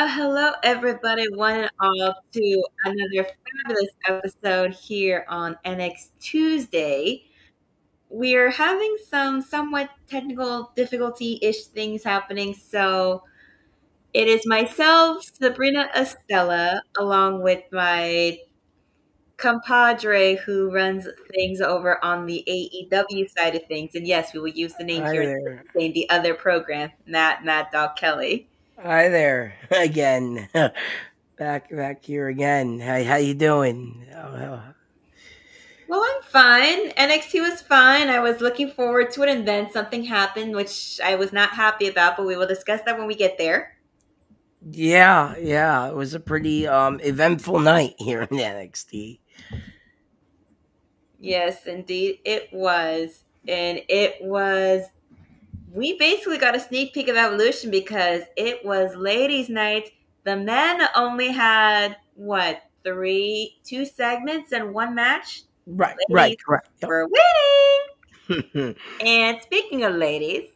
Hello, everybody, one and all, to another fabulous episode here on NX Tuesday. We're having some somewhat technical difficulty-ish things happening, so it is myself, Sabrina Estella, along with my compadre who runs things over on the AEW side of things. And yes, we will use the name Hi here there. in the other program, Matt Dog Kelly. Hi there again. back here again. How you doing? Well, I'm fine. NXT was fine. I was looking forward to it, and then something happened, which I was not happy about, but we will discuss that when we get there. Yeah. It was a pretty eventful night here in NXT. Yes, indeed, it was. And it was, we basically got a sneak peek of Evolution because it was ladies' night. The men only had, what, two segments and one match? Right, Ladies correct. were winning. Yep. And speaking of ladies,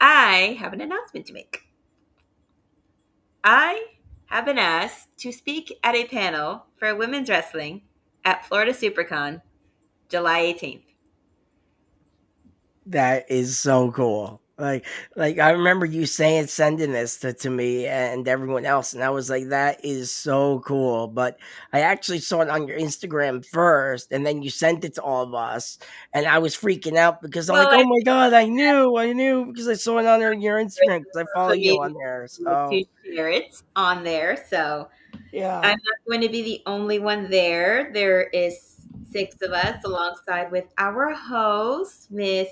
I have an announcement to make. I have been asked to speak at a panel for women's wrestling at Florida SuperCon, July 18th. That is so cool. Like I remember you saying sending this to me and everyone else, and I was like, that is so cool. But I actually saw it on your Instagram first, and then you sent it to all of us, and I was freaking out because I'm Well, like, I oh my god, I knew because I saw it on your Instagram because I follow also you gave on there. you So to share it on there, so I'm yeah, not going to be the only one there. There is six of us alongside with our host, Miss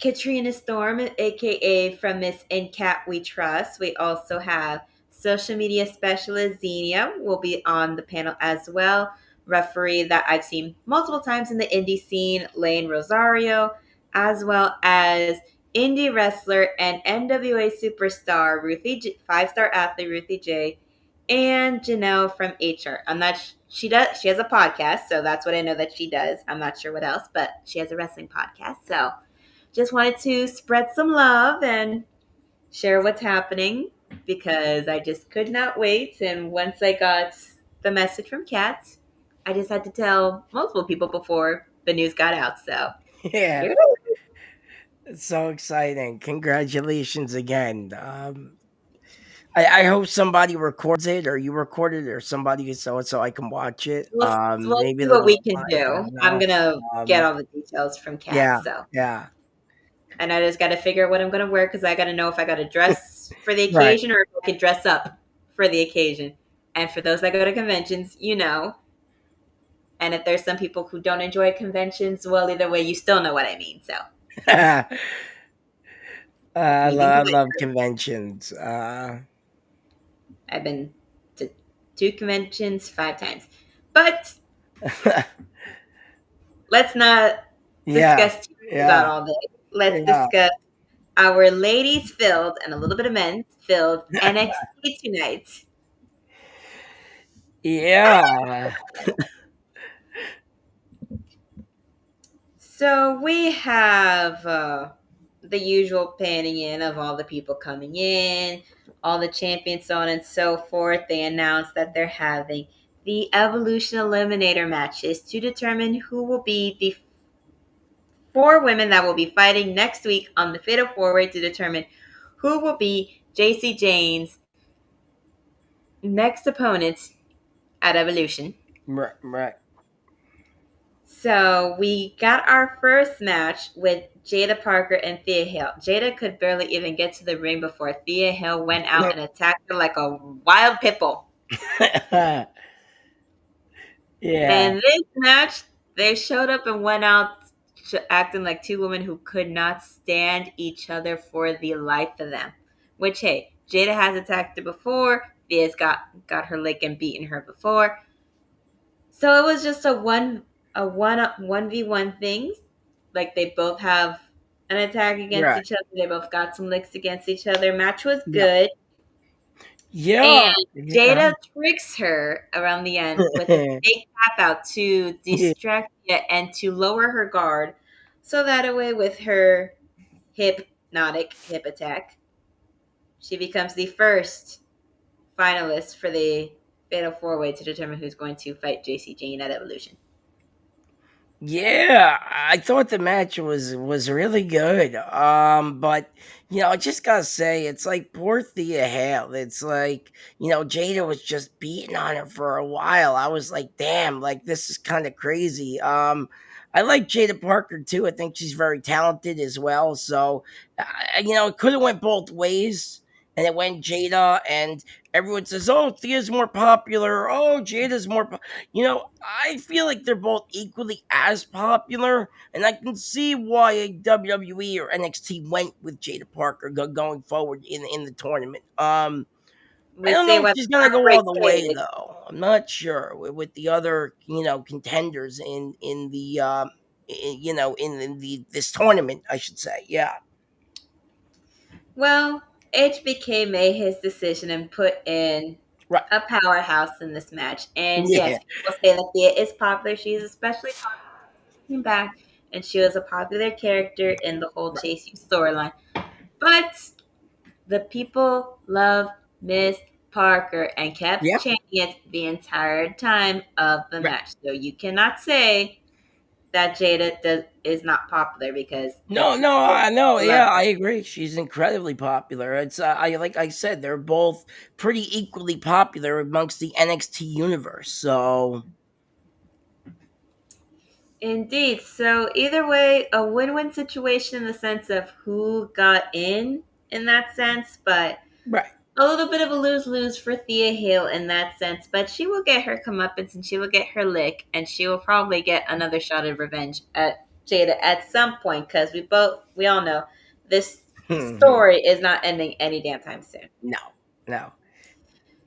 Katrina Storm, aka from Miss In Cat We Trust. We also have social media specialist Xenia will be on the panel as well. Referee that I've seen multiple times in the indie scene, Lane Rosario, as well as indie wrestler and NWA superstar five-star athlete Ruthie J, and Janelle from HR. I'm not. She has a podcast, so that's what I know that she does. I'm not sure what else, but she has a wrestling podcast. So just wanted to spread some love and share what's happening because I just could not wait. And once I got the message from Kat, I just had to tell multiple people before the news got out. So yeah, here it is. it's so exciting! Congratulations again. I hope somebody records it or you record it or somebody so I can watch it. We'll Maybe see it'll what go we can viral. I do. don't I'm know. gonna get Um, all the details from Kat. yeah, So, yeah, and I just got to figure out what I'm gonna wear because I got to know if I got to dress for the right. occasion or if I can dress up for the occasion. And for those that go to conventions, and if there's some people who don't enjoy conventions, well, either way, you still know what I mean. So we've been I conventions. love conventions. I've been to two conventions 5 times, but let's not Yeah, discuss too much about yeah, all this. Let's yeah, discuss our ladies filled and a little bit of men filled NXT tonight. yeah. So we have the usual panning in of all the people coming in, all the champions, so on and so forth. They announced that they're having the Evolution Eliminator matches to determine who will be the four women that will be fighting next week on the Fatal Four Way to determine who will be Jacy Jayne's next opponents at Evolution. Right. So we got our first match with Jadia Parker and Thea Hail. Jada could barely even get to the ring before Thea Hail went out and attacked her like a wild pit bull. Yeah, And this match, they showed up and went out acting like two women who could not stand each other for the life of them. Which, hey, Jada has attacked her before. Thea's got her leg and beaten her before. So it was just a one v one thing. Like they both have an attack against right. each other. They both got some licks against each other. Match was Yeah, good. yeah, And yeah. Jada tricks her around the end with a fake tap out to Yeah. distract it and to lower her guard. So that way with her hypnotic hip attack, She becomes the first finalist for the Fatal 4-Way to determine who's going to fight Jacy Jayne at Evolution. Yeah, I thought the match was really good. But I just gotta say, it's like poor Thea Hail. It's like, Jada was just beating on her for a while. I was like, damn, like this is kind of crazy. I like Jadia Parker too. I think she's very talented as well. So, it could have went both ways, and it went Jada, and everyone says, "Oh, Thea's more popular. Oh, Jada's more." I feel like they're both equally as popular, and I can see why WWE or NXT went with Jadia Parker going forward in the tournament. I We don't see know if what she's gonna go break all the way trade. though. I'm not sure with the other contenders in the in the this tournament, I should say. Yeah, Well, HBK made his decision and put in right. a powerhouse in this match. And Yeah, yes, people say that Thea is popular. She's especially popular coming back, and she was a popular character in the whole right. Chasing storyline. But the people love Miss Parker and kept Yep. chanting it the entire time of the Right. match. So you cannot say that is not popular because the No, no, people I know. love Yeah, I her. agree. She's incredibly popular. It's I like I said, they're both pretty equally popular amongst the NXT universe. So Indeed. So either way, a win-win situation in the sense of who got in that sense, but right. a little bit of a lose-lose for Thea Hail in that sense. But she will get her comeuppance and she will get her lick, and she will probably get another shot of revenge at Jada at some point because we all know this Mhm. story is not ending any damn time soon. No, no.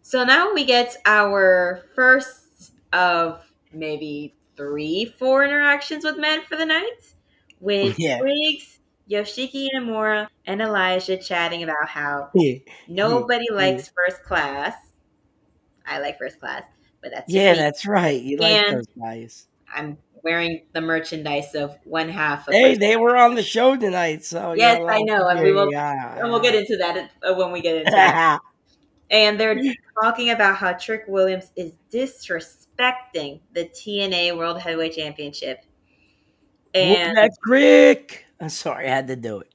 So now we get our first of maybe three, four interactions with men for the night with Yeah. Briggs, Yoshiki Inamura, and Elijah chatting about how Yeah. Yeah. nobody Yeah. likes first class. I like first class, but that's just Yeah, me. that's right. You like And those guys. I'm wearing the merchandise of one half of Hey, first they class. were on the show tonight, so you're Yes, I allowed to know, and we'll get yeah, into that when we get into it. yeah. And they're talking about how Trick Williams is disrespecting the TNA World Heavyweight Championship. Whoop And that crick. I'm sorry, I had to do it.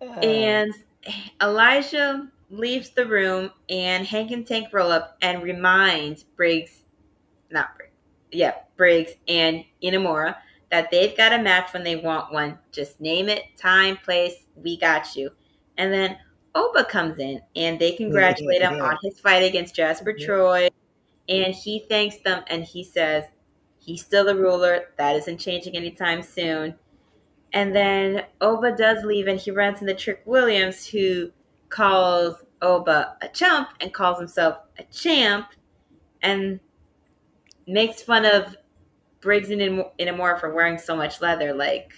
Uh, and Elijah leaves the room and Hank and Tank roll up and remind Briggs, not Briggs, yeah, Briggs and Inamura that they've got a match when they want one. Just name it, time, place, we got you. And then Oba comes in and they congratulate him on his fight against Jasper Troy. And he thanks them and he says he's still the ruler. That isn't changing anytime soon. And then Oba does leave and he runs into Trick Williams, who calls Oba a chump and calls himself a champ and makes fun of Briggs and Inamura for wearing so much leather. Like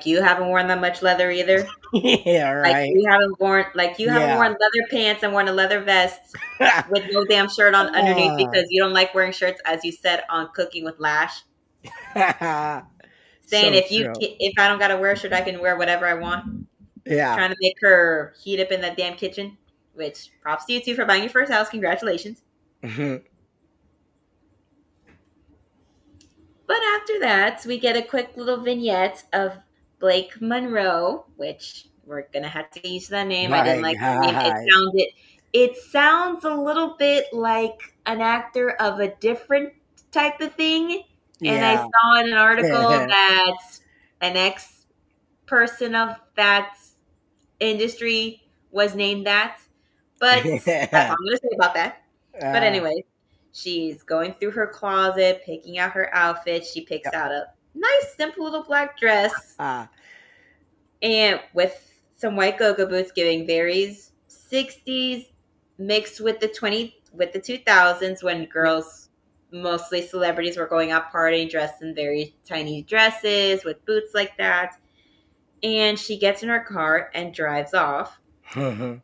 you haven't worn that much leather either. yeah, right. Like you haven't Yeah. worn leather pants and worn a leather vest with no damn shirt on underneath Ah, because you don't like wearing shirts, as you said on Cooking with Lash. Saying so true. if I don't gotta wear a shirt, I can wear whatever I want. Yeah. Trying to make her heat up in that damn kitchen. Which props to you too for buying your first house. Congratulations. Mhm. But after that, we get a quick little vignette of Blake Monroe, which we're gonna have to use that name. I didn't Right. like the name. It sounds a little bit like an actor of a different type of thing. And I Yeah. saw in an article that an ex person of that industry was named that. But that's all I'm going to say about that. But uh, anyway, she's going through her closet, picking out her outfit. She picks yep. out a nice, simple little black dress uh, and with some white go-go boots, giving very 60s mixed with the 2000s when yep. girls, mostly celebrities, were going out partying dressed in very tiny dresses with boots like that. And she gets in her car and drives off, Mhm.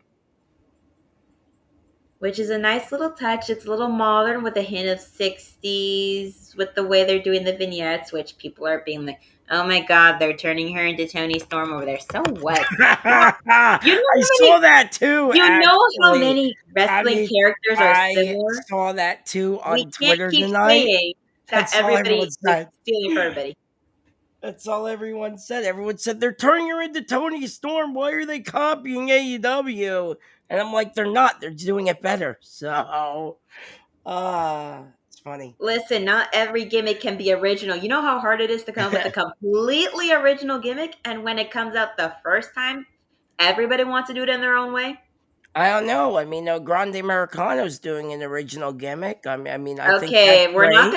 which is a nice little touch. It's a little modern with a hint of 60s with the way they're doing the vignettes, which people are being like, Oh my God, they're turning her into Tony Storm over there. So what? You know I how saw many? that too, You know how actually. many I wrestling mean, characters are I similar? saw that too We on can't Twitter keep tonight. saying that That's all everyone everybody is said. stealing for everybody. That's all everyone said. Everyone said they're turning her into Tony Storm. Why are they copying AEW? And I'm like, they're not. They're doing it better. So, it's funny. Listen, not every gimmick can be original. You know how hard it is to come up with a completely original gimmick, and when it comes out the first time, everybody wants to do it in their own way. I don't know. I mean, Grande Americano's doing an original gimmick. I mean, I think that's Okay, great.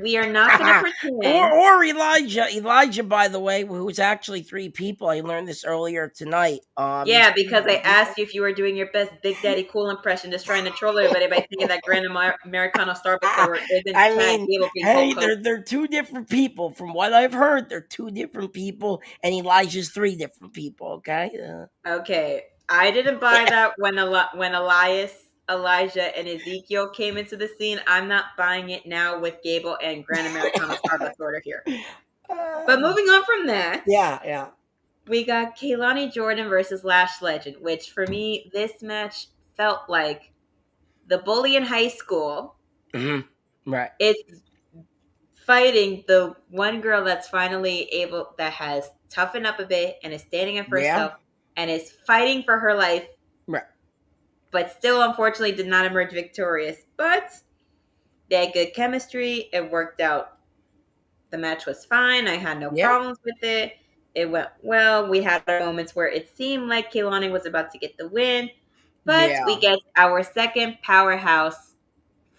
we are not gonna pretend. or Elijah, by the way, who's actually three people. I learned this earlier tonight. He's Yeah, three because I people. asked you if you were doing your best Big Daddy Cool impression, just trying to troll everybody by thinking that Americano Starbucks or isn't I Chad mean, Gable being hey, Hulk they're Hogan. they're two different people. From what I've heard, they're two different people, and Elijah's three different people. Okay. Okay, I didn't buy that when Elijah, and Ezekiel came into the scene. I'm not buying it now with Gable and Grand Americano Starbucks order here. But Uh, moving on from that, yeah, yeah. we got Kelani Jordan versus Lash Legend, which for me, this match felt like the bully in high school Hmm. Right. is fighting the one girl that's finally able, that has toughened up a bit and is standing up for Yeah. herself and is fighting for her life, Right. but still unfortunately did not emerge victorious. But they had good chemistry. It worked out. The match was fine. I had no Yeah. problems with it. It went well. We had our moments where it seemed like Kehlani was about to get the win, but we Yeah. get our second powerhouse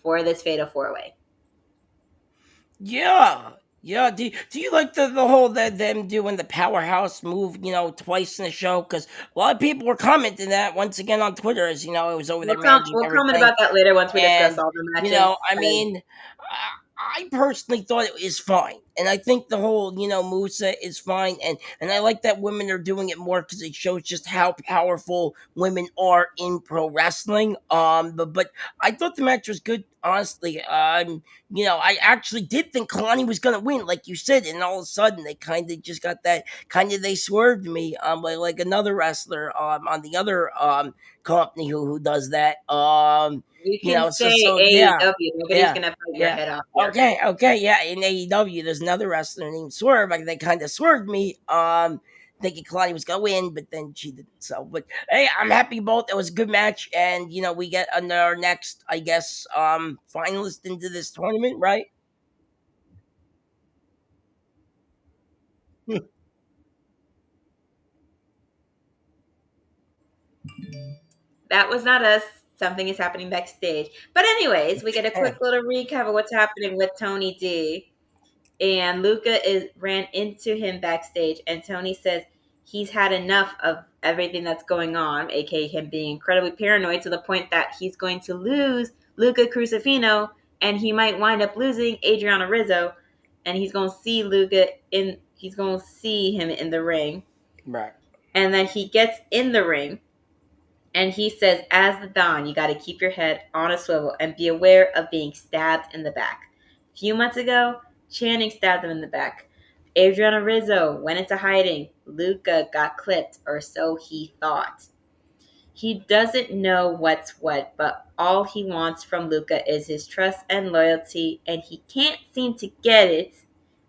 for this fatal four way. Yeah. Yeah. Do you like the whole that them doing the powerhouse move, twice in the show? Because a lot of people were commenting that once again on Twitter, as it was over their match and We'll comment everything. about that later once we discuss And, all the matches. I mean, I personally thought it was fine. And I think the whole, Musa is fine. And I like that women are doing it more because it shows just how powerful women are in pro wrestling. But I thought the match was good, honestly. I actually did think Kalani was gonna win, like you said, and all of a sudden they kind of just got that they swerved me, like another wrestler on the other company who does that. You can So say yeah, AEW. Nobody's yeah, gonna fight your yeah. head off here. Okay, yeah. In AEW, there's another wrestler named Swerve. Like they kind of swerved me. Thinking Kalani was gonna win, but then she didn't. So, but hey, I'm happy both. It was a good match, and we get our next, I guess, finalist into this tournament, right? That was not us. Something is happening backstage. But anyways, we get a quick little recap of what's happening with Tony D. And Luca ran into him backstage, and Tony says he's had enough of everything that's going on, aka him being incredibly paranoid to the point that he's going to lose Luca Crucifino, and he might wind up losing Adriano Rizzo, and he's going to see him in the ring. Right. And then he gets in the ring, and he says, as the Don, you got to keep your head on a swivel and be aware of being stabbed in the back. A few months ago, Channing stabbed him in the back. Adriana Rizzo went into hiding. Luca got clipped, or so he thought. He doesn't know what's what, but all he wants from Luca is his trust and loyalty, and he can't seem to get it.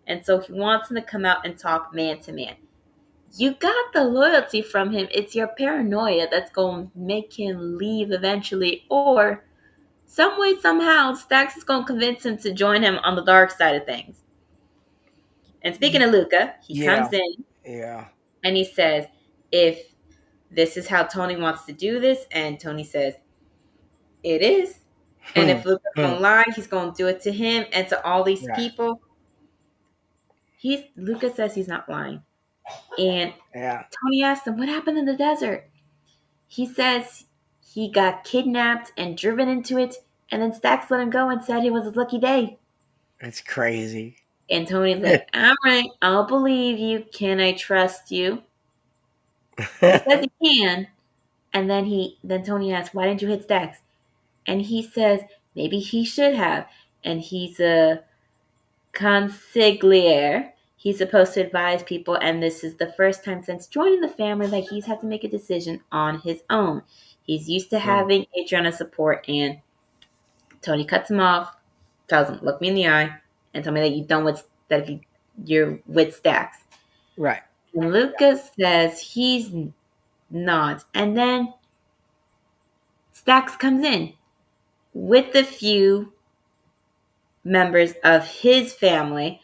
And so he wants him to come out and talk man to man. You got the loyalty from him. It's your paranoia that's going to make him leave eventually. Or some way, somehow, Stax is going to convince him to join him on the dark side of things. And speaking of Luca, he Yeah. comes in Yeah. and he says, if this is how Tony wants to do this, and Tony says, it is. And Hmm. if Luca's going Hmm. to lie, he's going to do it to him and to all these Right. people. Luca says he's not lying. And Yeah. Tony asks him, what happened in the desert? He says he got kidnapped and driven into it, and then Stax let him go and said it was his lucky day. It's crazy. And Tony's like, all right, I'll believe you. Can I trust you? He says he can. And then Tony asks, why didn't you hit Stax? And he says, maybe he should have. And he's a consigliere. He's supposed to advise people, and this is the first time since joining the family that he's had to make a decision on his own. He's used to Mm. having a ton of support, and Tony cuts him off, tells him, "Look me in the eye, and tell me that you're with Stacks." Right. And Lucas says he's not, and then Stacks comes in with a few members of his family,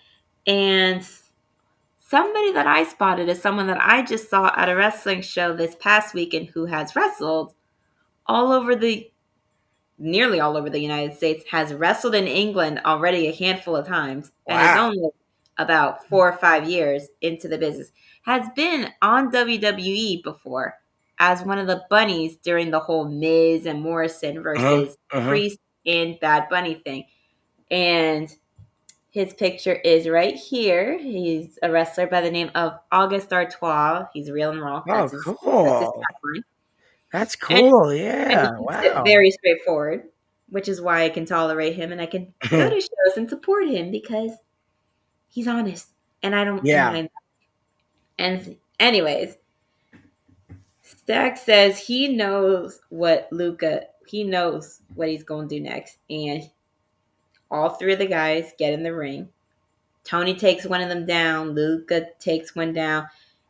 and somebody that I spotted is someone that I just saw at a wrestling show this past weekend who has wrestled all over the nearly all over the United States, has wrestled in England already a handful of times, and is Wow. only about 4 or 5 years into the business. Has been on WWE before as one of the bunnies during the whole Miz and Morrison Uh-huh. versus Uh-huh. Priest and Bad Bunny thing. And his picture is right here. He's a wrestler by the name of August Artois. He's real and raw. Oh, That's his cool. tagline. That's And cool. and Yeah. he keeps it Wow. very straightforward, which is why I can tolerate him and I can go to shows and support him because he's honest and I don't Yeah. mind that. And anyways, Stack says he knows what he's going to do next, and all three of the guys get in the ring. Tony takes one of them down, Luca takes one down,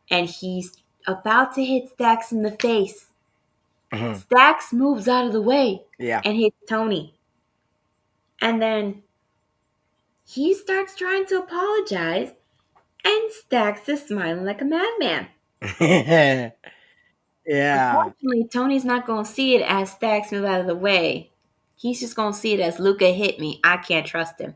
and he's about to hit Stacks in the face. Uh-huh. Stacks moves out of the way Yeah. and hits Tony. And then he starts trying to apologize, and Stacks is smiling like a madman. Yeah. Unfortunately, Tony's not going to see it as Stacks move out of the way. He's just going to see it as Luca hit me. I can't trust him.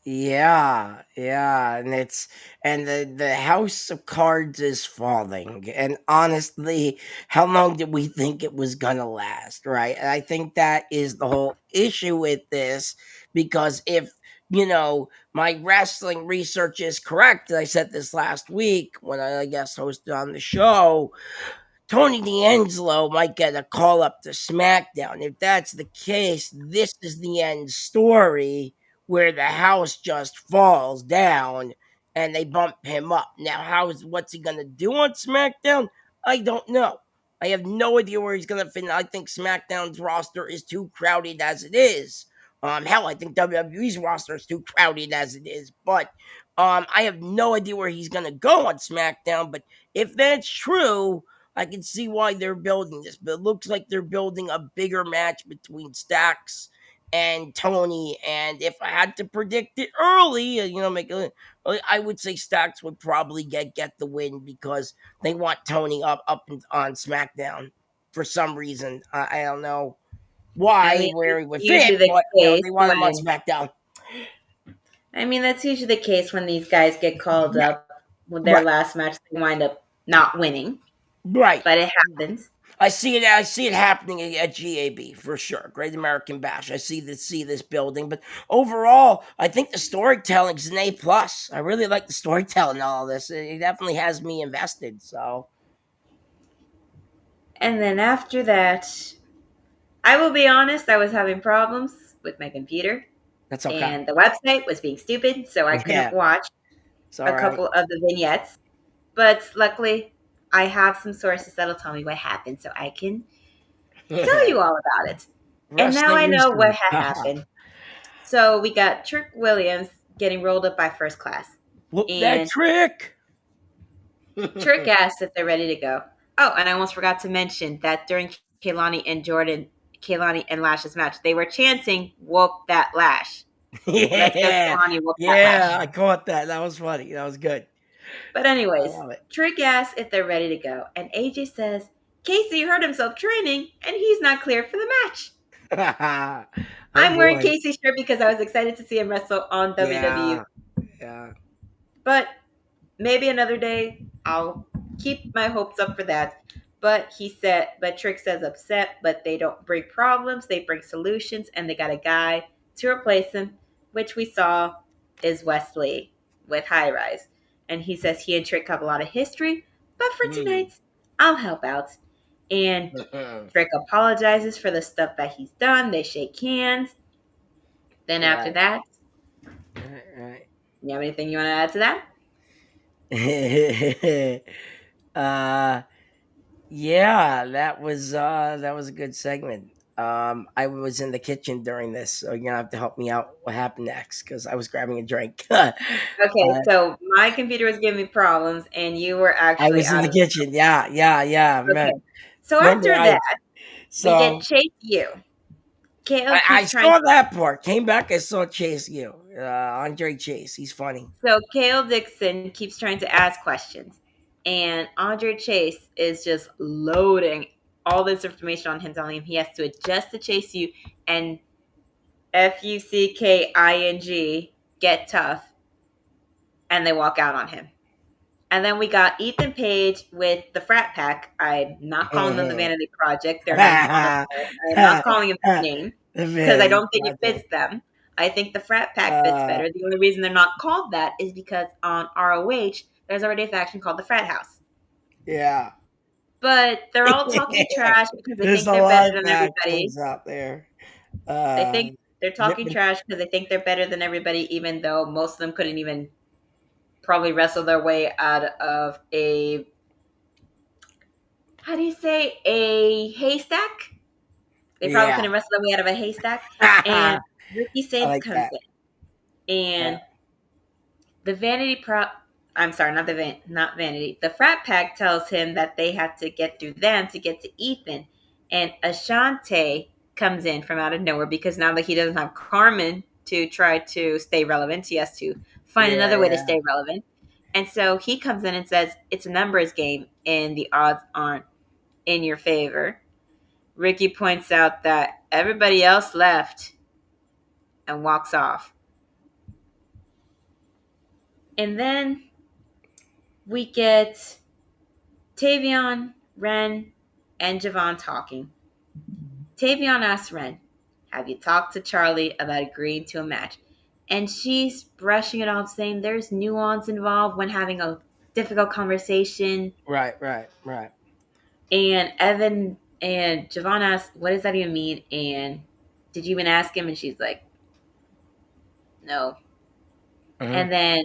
Yeah, yeah, and the house of cards is falling. And honestly, how long did we think it was gonna last, right? And I think that is the whole issue with this, because if my wrestling research is correct, and I said this last week when I guess hosted on the show, Tony D'Angelo might get a call up to SmackDown. If that's the case, this is the end story where the house just falls down and they bump him up. Now, what's he gonna do on SmackDown? I don't know. I have no idea where he's gonna fit. I think SmackDown's roster is too crowded as it is. Hell, I think WWE's roster is too crowded as it is. But I have no idea where he's gonna go on SmackDown. But if that's true, I can see why they're building this, but it looks like they're building a bigger match between Stacks and Tony. And if I had to predict it early, I would say Stacks would probably get the win because they want Tony up and on SmackDown for some reason. I don't know I why, mean, where he it's would fit, usually the but case they want him on when SmackDown. that's usually the case when these guys get called Right, up with their right, last match. They wind up not winning, right. but it happens. I see it. I see it happening at GAB for sure. Great American Bash. I see this building, but overall, I think the storytelling is an A plus. I really like the storytelling in all this. It definitely has me invested. So And then after that, I will be honest, I was having problems with my computer, that's okay. and the website was being stupid, so I couldn't Yeah, watch it's all a right. couple of the vignettes. But luckily, I have some sources that'll tell me what happened, so I can tell you all about it. And now Wrestling I know what research. had happened. So we got Trick Williams getting rolled up by First Class, Whoop that and trick. Trick asked if they're ready to go. Oh, and I almost forgot to mention that during Kelani and Lash's match, they were chanting "Whoop that Lash." Let's go, Yeah, Kelani, whoop that yeah. Lash. I caught that. That was funny. That was good. But I anyways, love it. Trick asks if they're ready to go, and AJ says Casey hurt himself training, and he's not clear for the match. Oh I'm wearing boy. Casey's shirt because I was excited to see him wrestle on WWE. Yeah, yeah. But maybe another day I'll keep my hopes up for that. But Trick says upset, but they don't bring problems, they bring solutions, and they got a guy to replace him, which we saw is Wesley with High Rise. And he says he and Trick have a lot of history, but for Mm. tonight, I'll help out. And Trick apologizes for the stuff that he's done. They shake hands. Then after Right, that, right. you have anything you want to add to that? uh yeah, that was a good segment. I was in the kitchen during this, so you're gonna have to help me out what happened next because I was grabbing a drink. Okay, so my computer was giving me problems, and you were I actually was in out the of the. kitchen. Yeah, yeah, yeah. Okay, so Remember after I that, we get so Chase U. KO I keeps trying. saw that part. Came back, I saw Chase you. Andre Chase. He's funny. So Kale Dixon keeps trying to ask questions, and Andre Chase is just loading all this information on him, telling him he has to adjust to Chase U and FUCKING, get tough, and they walk out on him. And then we got Ethan Page with the frat pack. I'm not calling them the Vanity Project. They're not even on our show. I am not calling them that name The because I Vanity don't think it fits Project. them. I think the frat pack fits Uh, better. The only reason they're not called that is because on ROH, there's already a faction called the Frat House. yeah. But they're all talking trash because they There's think a they're better lot of than everybody. factions out there. They Uh, think they're talking Ripping, trash because they think they're better than everybody, even though most of them couldn't even probably wrestle their way out of a, how do you say, a haystack? They probably yeah. couldn't wrestle their way out of a haystack. And I Ricky Saints like comes that. in, Yeah. and the Vanity Pro. I'm sorry, not Vanity. The Frat Pack tells him that they have to get through them to get to Ethan, and Ashante comes in from out of nowhere because now that he doesn't have Carmen to try to stay relevant, he has to find Yeah, another way to yeah. stay relevant. And so he comes in and says it's a numbers game, and the odds aren't in your favor. Ricky points out that everybody else left and walks off. And then we get Tavion, Ren, and Javon talking. Tavion asks Ren, have you talked to Charlie about agreeing to a match? And she's brushing it off, saying there's nuance involved when having a difficult conversation. Right, right, right. And Evan and Javon asks, what does that even mean? And did you even ask him? And she's like, no. Hmm. And then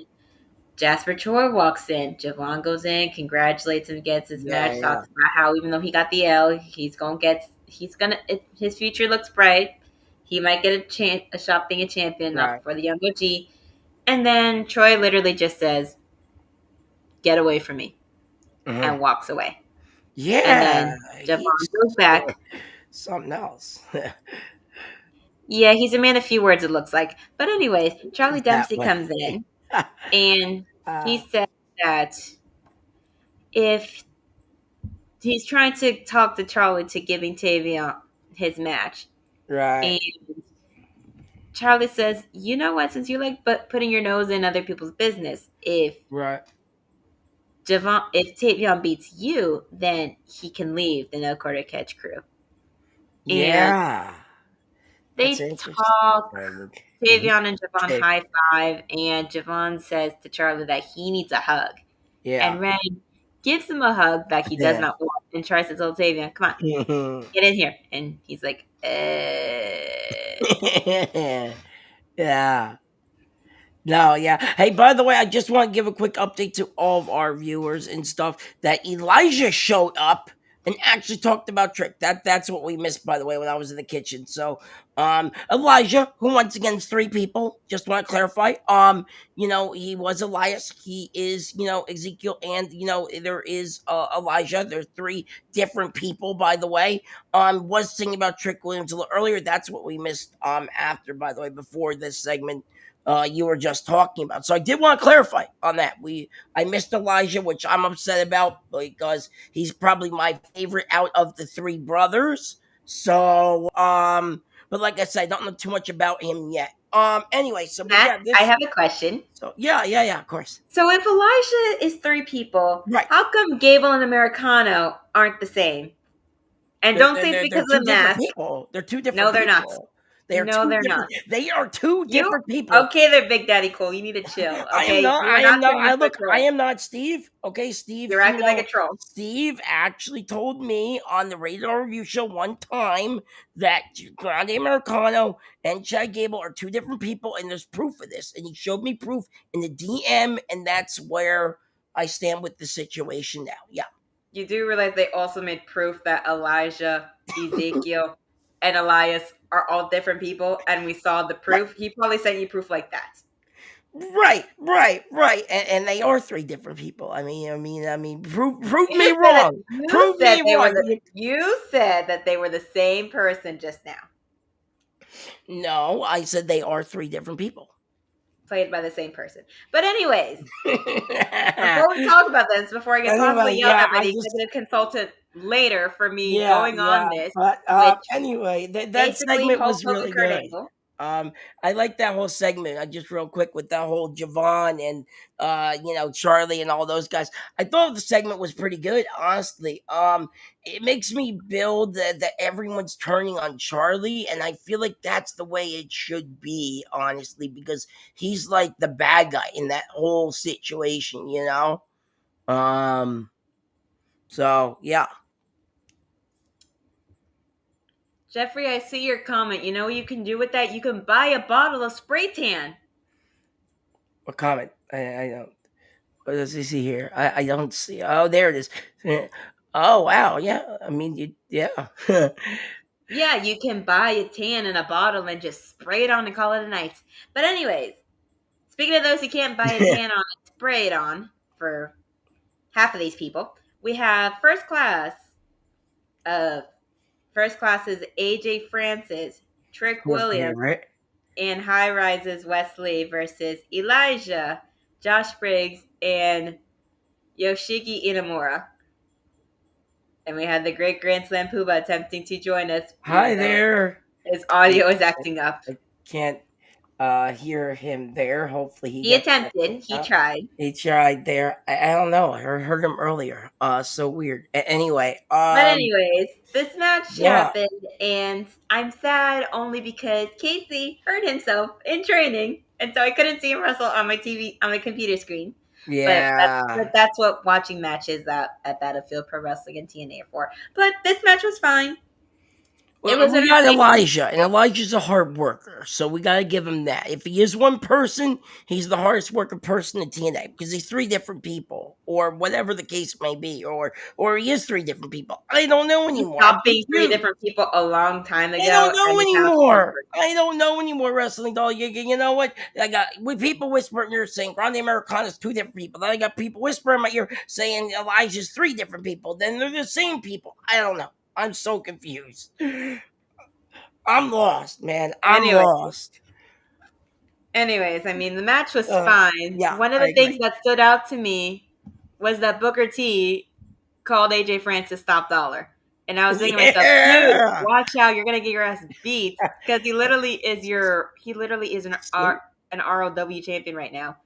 Jasper Troy walks in. Javon goes in, congratulates him, gets his Yeah, match, yeah. talks about how even though he got the L, his future looks bright. He might get a shot being a champion, not Right. before the young OG. And then Troy literally just says, "Get away from me," Hmm. and walks away. And Yeah. then Javon He's goes back. something else. Yeah, he's a man of few words, it looks like. But anyways, Charlie That Dempsey way. comes in and he uh, said that if he's trying to talk to Charlie to giving Tavion his match. right, And Charlie says, you know what, since you like putting your nose in other people's business, right. If Tavion beats you, then he can leave the No Quarter Catch crew. And Yeah. That's they interesting. talk. Mhm. Tavion and Javon Okay. high five, and Javon says to Charlie that he needs a hug. Yeah. And Ren gives him a hug that he does Yeah. not want and tries to tell Tavion, come on, get in here. And he's like, Yeah. No, yeah. Hey, by the way, I just want to give a quick update to all of our viewers and stuff that Elijah showed up and actually talked about Trick. That's what we missed, by the way, when I was in the kitchen. So, Elijah, who once against three people, just want to clarify. He was Elias, he is, Ezekiel, and there is Elijah. There's three different people, by the way. Was singing about Trick Williams a little earlier. That's what we missed after, by the way, before this segment you were just talking about. So I did want to clarify on that. I missed Elijah, which I'm upset about because he's probably my favorite out of the three brothers. So but like I said, I don't know too much about him yet. Anyway, so but Matt, yeah, I this have a question. so yeah, of course. So if Elijah is three people, Right. how come Gable and Americano aren't the same? And don't say it's They're because of two the different mask. people. They're two different No, they're not. people. No, they're not. They are two You different people. okay? They're Big Daddy Cool. You need to chill. I am Okay, not. you are I not am not. turning I into a look. I troll. am not Steve. Okay, Steve. You're acting like a troll. Steve actually told me on the Radar Review Show one time that Grande Americano and Chad Gable are two different people, and there's proof of this. And he showed me proof in the DM, and that's where I stand with the situation now. Yeah. You do realize they also made proof that Elijah, Ezekiel, and Elias are all different people, and we saw the Right, proof. He probably sent you proof like that. right, and they are three different people. Prove me You said that wrong. Prove me wrong. you said that they were the same person just now, No, I said they are three different people. played by the same person. But anyways, before we talk about this, before I get possibly Anyway, yelled yeah, at by the executive consultant later for me yeah, going yeah. on this, But which anyway, that basically segment Hulk was Hogan really Kurt good. Angle. I like that whole segment. I just real quick with that whole Javon and Charlie and all those guys. I thought the segment was pretty good, honestly. It makes me build that everyone's turning on Charlie, and I feel like that's the way it should be, honestly, because he's like the bad guy in that whole situation, you know. So yeah. Jeffrey, I see your comment. You know what you can do with that? You can buy a bottle of spray tan. What comment? I don't. What does he see here? I don't see. Oh, there it is. Oh wow, yeah. I mean, yeah. Yeah, you can buy a tan in a bottle and just spray it on and call it a night. But anyways, speaking of those who can't buy a tan on and spray it on, for half of these people, we have first class. Uh, first class is AJ Francis, Trick Your Williams, favorite? and High Rises Wesley versus Elijah, Josh Briggs, and Yoshiki Inamura. And we had the great Grand Slam Puba attempting to join us, Hi even though there. his I, audio is acting up. I can't hear him there. Hopefully he He gets back attempted, he up. tried. He tried there. I don't know. I heard him earlier. So weird. Anyway, But anyways, this match yeah, happened, and I'm sad only because Casey hurt himself in training, and so I couldn't see him wrestle on my TV on my computer screen. But yeah. that's what watching matches at Battlefield Pro Wrestling and TNA are for. But this match was fine. It Well, was we got entertaining. Elijah, and Elijah's a hard worker, so we got to give him that. If he is one person, he's the hardest working person in TNA because he's three different people, or whatever the case may be, or he is three different people. I don't know He anymore. I'm stopped being three confused. different people a long time I don't ago, know and is now three anymore. different. I don't know anymore, wrestling doll. You know what? I got with people whispering in your ear saying Grande Americana's two different people. Then I got people whispering in my ear saying Elijah's three different people. Then they're the same people. I don't know. I'm so confused. I'm lost, man. I'm Anyway, lost. anyways, I mean the match was fine. Yeah, One of I the things agree. that stood out to me was that Booker T called AJ Francis top dollar. And I was thinking to myself, dude, Yeah. watch out, you're gonna get your ass beat. Because he literally is See? an ROW champion right now.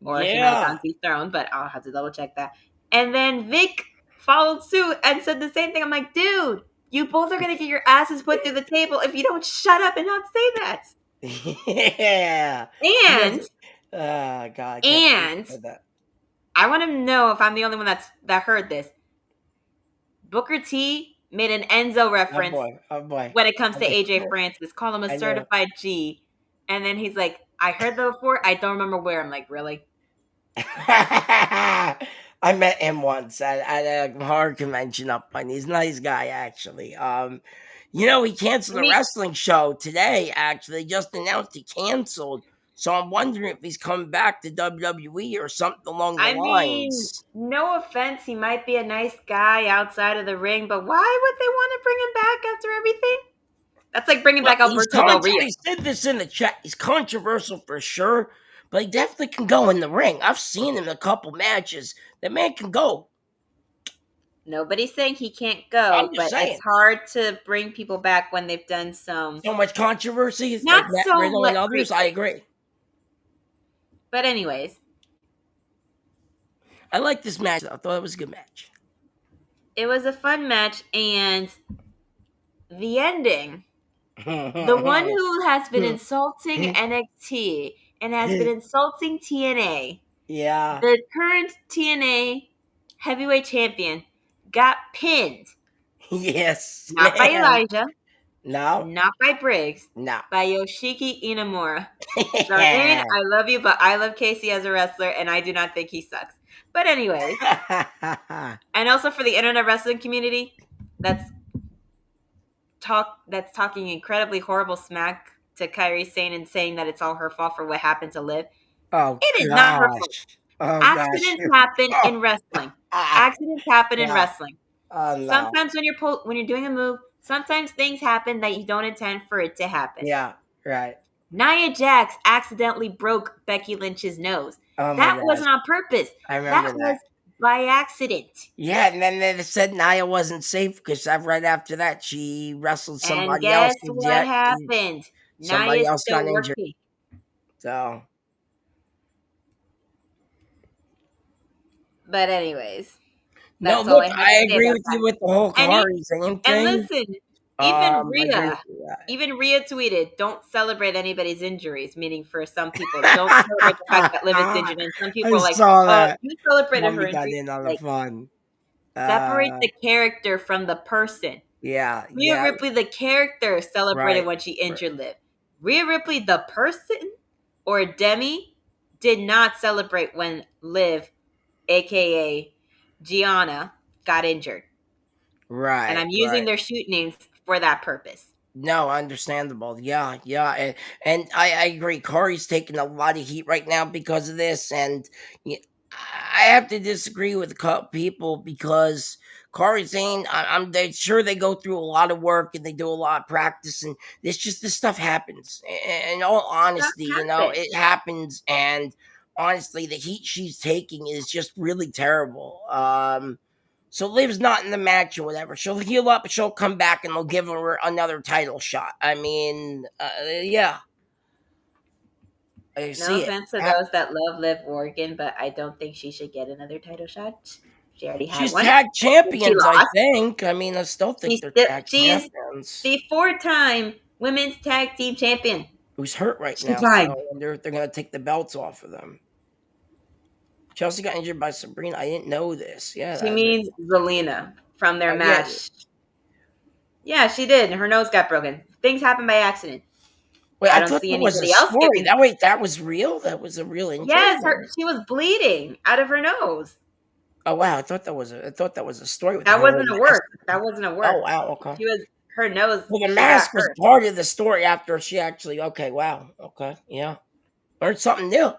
Or he might have Yeah. gone dethroned, but I'll have to double check that. And then Vic followed suit and said the same thing. I'm like, dude, you both are gonna get your asses put through the table if you don't shut up and not say that. Yeah. He has. And God, I can't believe and I said that. I want to know if I'm the only one that heard this. Booker T made an Enzo Oh reference boy. Oh boy. when it comes I to AJ knew. Francis. Call him a I knew. certified G. And then he's like, I heard that before. I don't remember where. I'm like, really? I met him once at a horror convention up, and he's a nice guy actually. He I canceled a mean, wrestling show today. Actually, just announced he canceled. So I'm wondering if he's coming back to WWE or something along the I mean, lines. no offense, he might be a nice guy outside of the ring, but why would they want to bring him back after everything? That's like bringing Well, back Alberto Del Rio. I said this in the chat. He's controversial for sure, but he definitely can go in the ring. I've seen him in a couple matches. The man can go. Nobody's saying he can't I'm go, just but it's saying. hard to bring people back when they've done some So much controversy, not like Matt so Riddle and others. great I things. agree. But anyways, I like this match. I thought it was a good match. it was a fun match, and the ending, the one who has been insulting NXT and has been insulting TNA, Yeah. the current TNA heavyweight champion, got pinned. Yes, Not by man. Elijah, No. not by Briggs, No. by Yoshiki Inamura. Darlene, I love you, but I love Casey as a wrestler, and I do not think he sucks. But anyways, and also for the internet wrestling community, that's that's talking incredibly horrible smack to Kyrie Sane and saying that it's all her fault for what happened to Liv. Oh It is not her fault. gosh. Oh gosh. Accidents happen Oh, in wrestling. Accidents happen in yeah. wrestling. Oh no. Sometimes when you're doing a move, sometimes things happen that you don't intend for it to happen. Yeah. Right. Nia Jax accidentally broke Becky Lynch's nose. Oh my That gosh. wasn't on purpose. I That remember was that. by accident. Yeah, and then they said Nia wasn't safe because right after that she wrestled And somebody else guess and what yet happened? somebody Nia's else got still injured. working. So But anyways, no, that's all look, I had to I say agree about with that. you with the whole And you, Kari Sane and thing. listen, even I agree with Rhea, you. even Rhea tweeted, "Don't celebrate anybody's injuries." Meaning, for some people, don't celebrate the fact that Liv is injured, and some I people are like, saw "Oh, that. you celebrated her Mommy got injury." in on the Like, fun. separate Uh, the character from the person. yeah, Rhea yeah, Ripley, the character, celebrated right, when she right, injured Liv. Rhea Ripley, the person, or Demi, did not celebrate when Liv, aka Gianna, got injured. And right, I'm using right. their shoot names for that purpose. No, understandable. Yeah, yeah, and I agree. Corey's taking a lot of heat right now because of this, and I have to disagree with a couple people because Corey Zane, they sure they go through a lot of work and they do a lot of practice, and this stuff happens. In all That honesty, happened. it happens, and honestly, the heat she's taking is just really terrible. So Liv's not in the match or whatever. She'll heal up, she'll come back, and they'll give her another title shot. I mean, yeah, I No see it. offense to those that love Liv Morgan, but I don't think she should get another title shot. She already had She's one. tag She champions, I lost. think. I mean, I still think they're tag She's champions. the four-time women's tag team champion. Who's hurt right She now, so I tried. wonder if they're going to take the belts off of them. Chelsea got injured by Sabrina. I didn't know this. Yeah, She means Zelina from their yeah. match. Yeah, she did. Her nose got broken. Things happen by accident. Wait, I I don't thought see that was a anybody else story. getting. That was real. That was a real injury. Yes, she was bleeding out of her nose. Oh wow, I thought that was a story with That her wearing wasn't a a mask. work. That wasn't a Oh work. wow, okay. She was her nose. Well, the She got mask was hurt. part of the story after she actually. Okay, wow. Okay, yeah. Learned something new.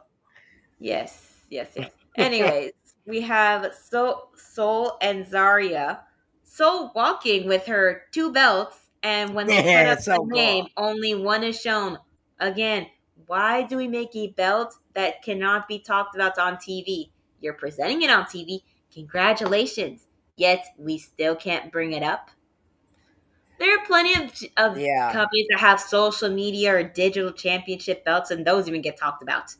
Yes, yes, yes. Anyways, we have Soul and Zaria. Soul walking with her two belts, and when they put Yeah, up the so name, cool. only one is shown. Again, why do we make a belt that cannot be talked about on TV? You're presenting it on TV. Congratulations. Yet we still can't bring it up. There are plenty of Yeah. companies that have social media or digital championship belts, and those even get talked about.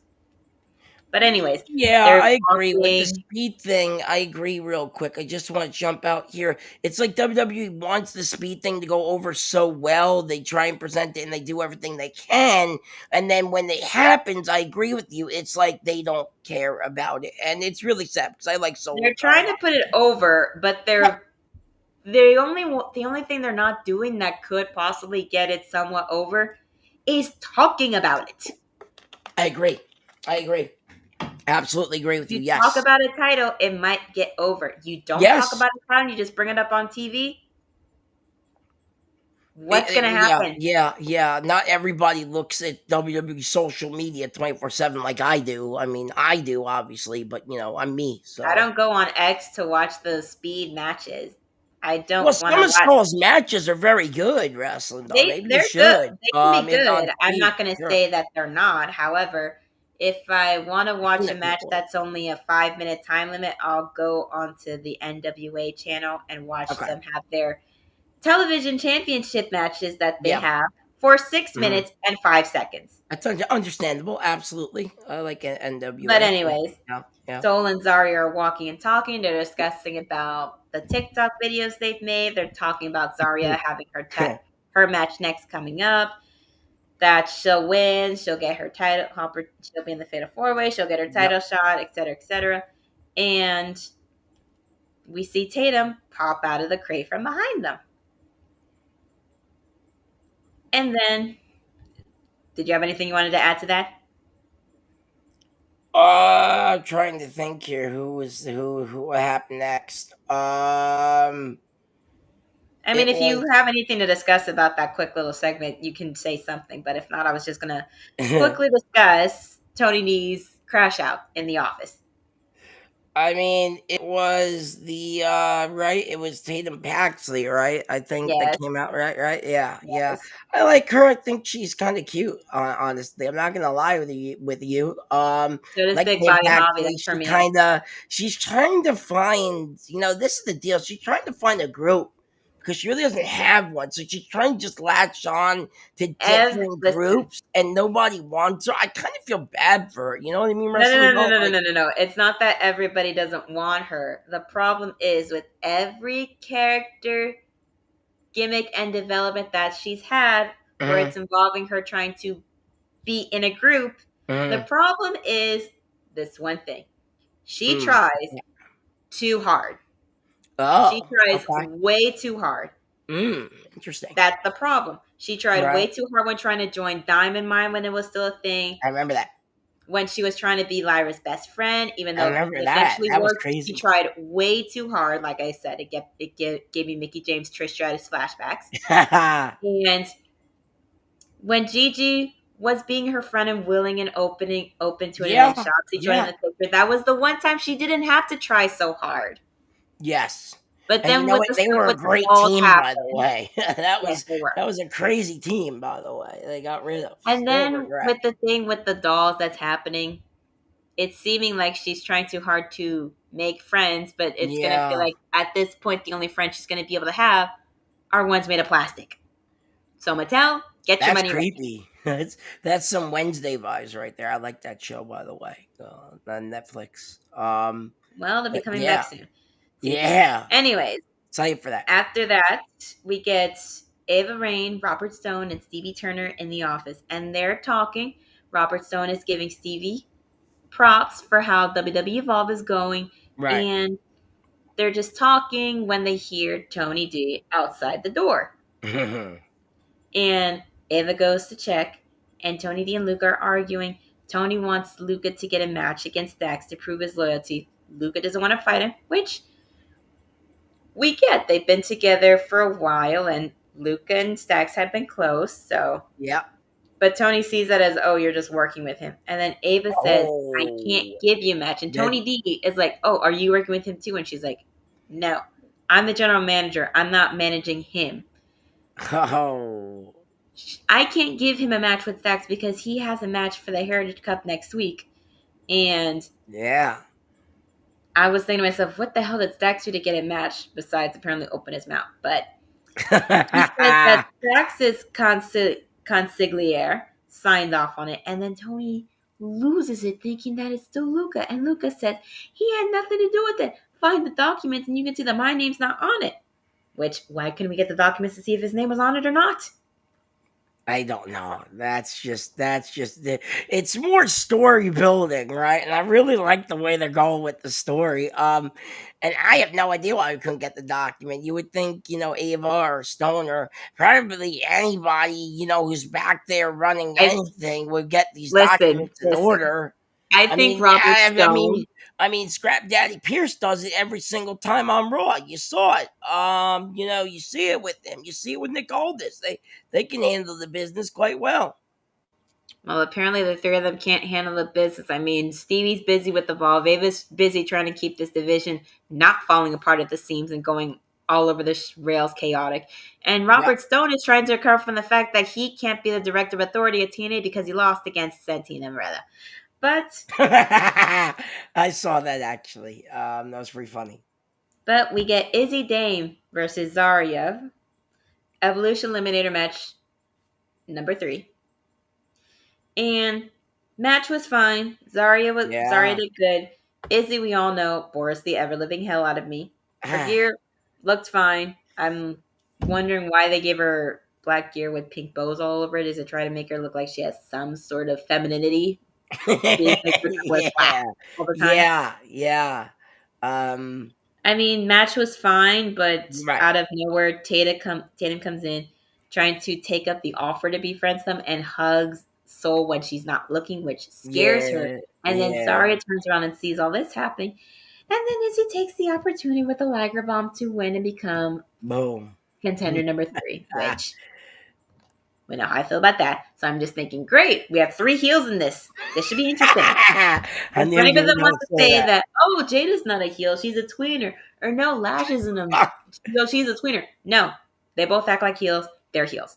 But anyways, Yeah, they're I agree with the walking. speed thing. I agree real quick. I just want to jump out here. It's like WWE wants the speed thing to go over so well. They try and present it and they do everything they can. And then when it happens, I agree with you. It's like they don't care about it. And it's really sad because I like They're Solo a trying lot. to put it over, but Yeah, the only thing they're not doing that could possibly get it somewhat over is talking about it. I agree. I agree. Absolutely agree with you. You talk Yes. about a title, it might get over. You don't talk Yes. about a title, you just bring it up on TV. What's gonna Yeah, happen? yeah, yeah. Not everybody looks at WWE social media 24/7 like I do. I mean, I do obviously, but I'm me. I So, don't go on X to watch the speed matches. I well, don't want some to of watch. Saul's matches are very good wrestling though. Maybe you They're good. should. They can be In good. on I'm speed. not going to Sure. say that they're not. However, if I want to Seen watch a it match before. that's only a 5 minute time limit, I'll go onto the NWA channel and watch Okay. them have their television championship matches that they Yeah. have for 6 Mhm. minutes and 5 seconds. That's understandable. Absolutely. I like But NWA. anyways, Yeah. Yeah. Soul and Zaria are walking and talking. They're discussing about the TikTok videos they've made. They're talking about Zaria having her match next coming up. That she'll win, she'll get her title, she'll be in the Fatal 4 Way, she'll get her Yep. title shot, etc., etc. And we see Tatum pop out of the crate from behind them. And then, did you have anything you wanted to add to that? Trying to think here. Who what happened next? I mean, It if was. you have anything to discuss about that quick little segment, you can say something. But if not, I was just gonna quickly discuss Tony D's crash out in the office. I mean, it was the right. It was Tatum Paxley, right? I think that Yes, came out right. Right? Yeah, yeah. yes. I like her. I think she's kind of cute. Honestly, I'm not gonna lie with you. So does Like Big Tatum Body Hobby. Paxley, That's for she me. kind of she's trying to find. This is the deal. She's trying to find a group because she really doesn't have one. So she's trying to just latch on to different Listen, groups, and nobody wants her. I kind of feel bad for her. You know what I mean? no, Wrestlers no, no, don't no, no, like. no, no, no. It's not that everybody doesn't want her. The problem is with every character gimmick and development that she's had, where Mhm, it's involving her trying to be in a group. The mhm, problem is this one thing. She mm. tries too hard. She Oh, tries okay. way too hard. Interesting. That's the problem. She tried way Right. too hard when trying to join Diamond Mine when it was still a thing. I remember that. When she was trying to be Lyra's best friend, even I though remember it that. eventually That was worked, she crazy. tried way too hard. Like I said, gave me Mickey James Trish Stratus flashbacks. And when Gigi was being her friend and willing and open to it, and then Yeah. Shotzi joining Yeah. the picture, that was the one time she didn't have to try so hard. Yes. But And you then know with what? the They stuff were a with the great balls team, by the happened, way. that yes, was they were. that was a crazy team, by the way. They got rid of. And Still then regret. with the thing with the dolls that's happening, it's seeming like she's trying too hard to make friends, but it's gonna feel Yeah. like at this point the only friends she's gonna be able to have are ones made of plastic. So Mattel, get your That's money ready. creepy. That's some Wednesday vibes right there. I like that show, by the way, on Netflix. Well, they'll be But coming back yeah, soon. Seasons. yeah, Anyways, excited for that. after that, we get Ava Rain, Robert Stone, and Stevie Turner in the office, and they're talking. Robert Stone is giving Stevie props for how WWE Evolve is going, Right. and they're just talking when they hear Tony D outside the door. And Ava goes to check, and Tony D and Luca are arguing. Tony wants Luca to get a match against Dax to prove his loyalty. Luca doesn't want to fight him, which we get. They've been together for a while, and Luca and Stax had been close. So, Yep. but Tony sees that as, oh, you're just working with him. And then Ava says, I can't Oh, give you a match. And that. Tony D is like, oh, are you working with him too? And she's like, no, I'm the general manager. I'm not managing him. Oh, I can't give him a match with Stax because he has a match for the Heritage Cup next week. And yeah. I was thinking to myself, what the hell did Stax do to get a match besides apparently open his mouth? But he says that Stax's consigliere signed off on it, and then Tony loses it, thinking that it's still Luca. And Luca says he had nothing to do with it. Find the documents, and you can see that my name's not on it. Which, why couldn't we get the documents to see if his name was on it or not? I don't know. It's more story building, right? And I really like the way they're going with the story. And I have no idea why we couldn't get the document. You would think, Ava or Stone or probably anybody, who's back there running I anything would get these listen, documents in listen. order. I I think mean, Robert I Stone. mean, Scrap Daddy Pierce does it every single time on Raw. You saw it. You see it with him. You see it with Nick Aldis. They can handle the business quite well. Well, apparently the three of them can't handle the business. I mean, Stevie's busy with Evolve. Ava's busy trying to keep this division not falling apart at the seams and going all over the rails chaotic. And Yep. Robert Stone is trying to recover from the fact that he can't be the director of authority at TNA because he lost against Santina Moretta. But I saw that actually. That was pretty funny. we get Izzi Dame versus Zaria. Evolution Eliminator match number 3. And match was fine. Zaria Yeah. did good. Izzy, we all know, Boris the ever living hell out of me. Her Ah. gear looked fine. I'm wondering why they gave her black gear with pink bows all over it. Is it try to make her look like she has some sort of femininity, being pictured with black Yeah. all the time? Yeah. Yeah. Um. I mean, match was fine, but Right. out of nowhere, Tatum comes in trying to take up the offer to be friends with them and hugs soul when she's not looking, which scares her. Yeah, And then yeah. Zaria turns around and sees all this happening. And then Izzy takes the opportunity with the Liger Bomb to win and become Boom. contender number 3, which we know how I feel about that. So I'm just thinking, great, we have 3 heels in this. This should be interesting. I And knew for you anybody were that going wants to to say say that. that, oh, Jada's not a heel, she's a tweener, or no, Lash isn't a, no, she's a tweener. No, they both act like heels. They're heels.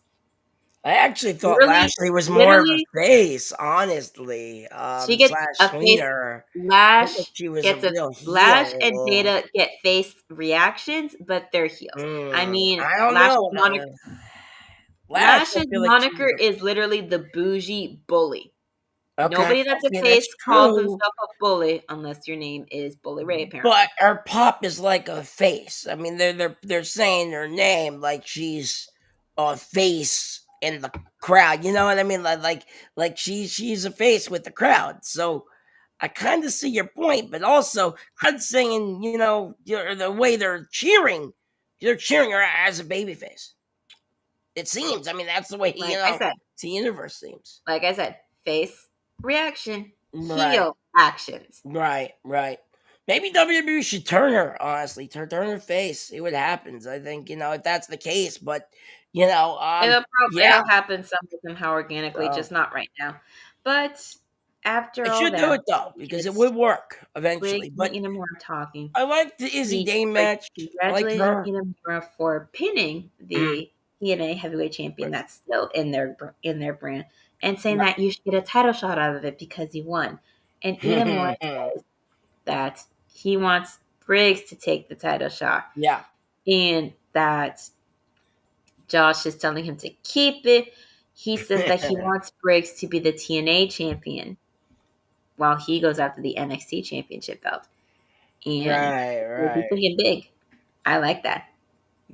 I actually thought Literally, Lashley was more of a literally, face, honestly. she gets Slash a face. tweener. I thought Lash she was a gets a real Lash and heel. Jada get face reactions, but they're heels. I mean, I don't know. Lash, I Lash's feel like she moniker was is literally the bougie bully. okay. Nobody that's a Okay, face that's calls true. themselves a bully unless your name is Bully Ray, But apparently. her pop is like a face. I mean, they're saying her name like she's a face in the crowd. You know what I mean? Like she's a face with the crowd. So I kind of see your point, but also crowd saying, the way they're cheering her as a baby face. It seems. I mean, that's the way Like I said, the universe seems. face reaction, Right. heel actions. Right, right. Maybe WWE should turn her, honestly, turn her face, see what happens. I think, if that's the case, but yeah, It'll happen somehow organically, so just not right now. But after it all should do that, it though, we because it get would work Wig eventually. But Inamura talking. I like the Izzy He Dame match. I like congratulated her. Inamura for pinning Mm, the TNA heavyweight champion right, that's still in their brand, and saying right. that you should get a title shot out of it because you won. And Inamura says that he wants Briggs to take the title shot, Yeah. and that Josh is telling him to keep it. He says that he wants Briggs to be the TNA champion while he goes after the NXT championship belt. And Right, he's right. thinking big. I like that.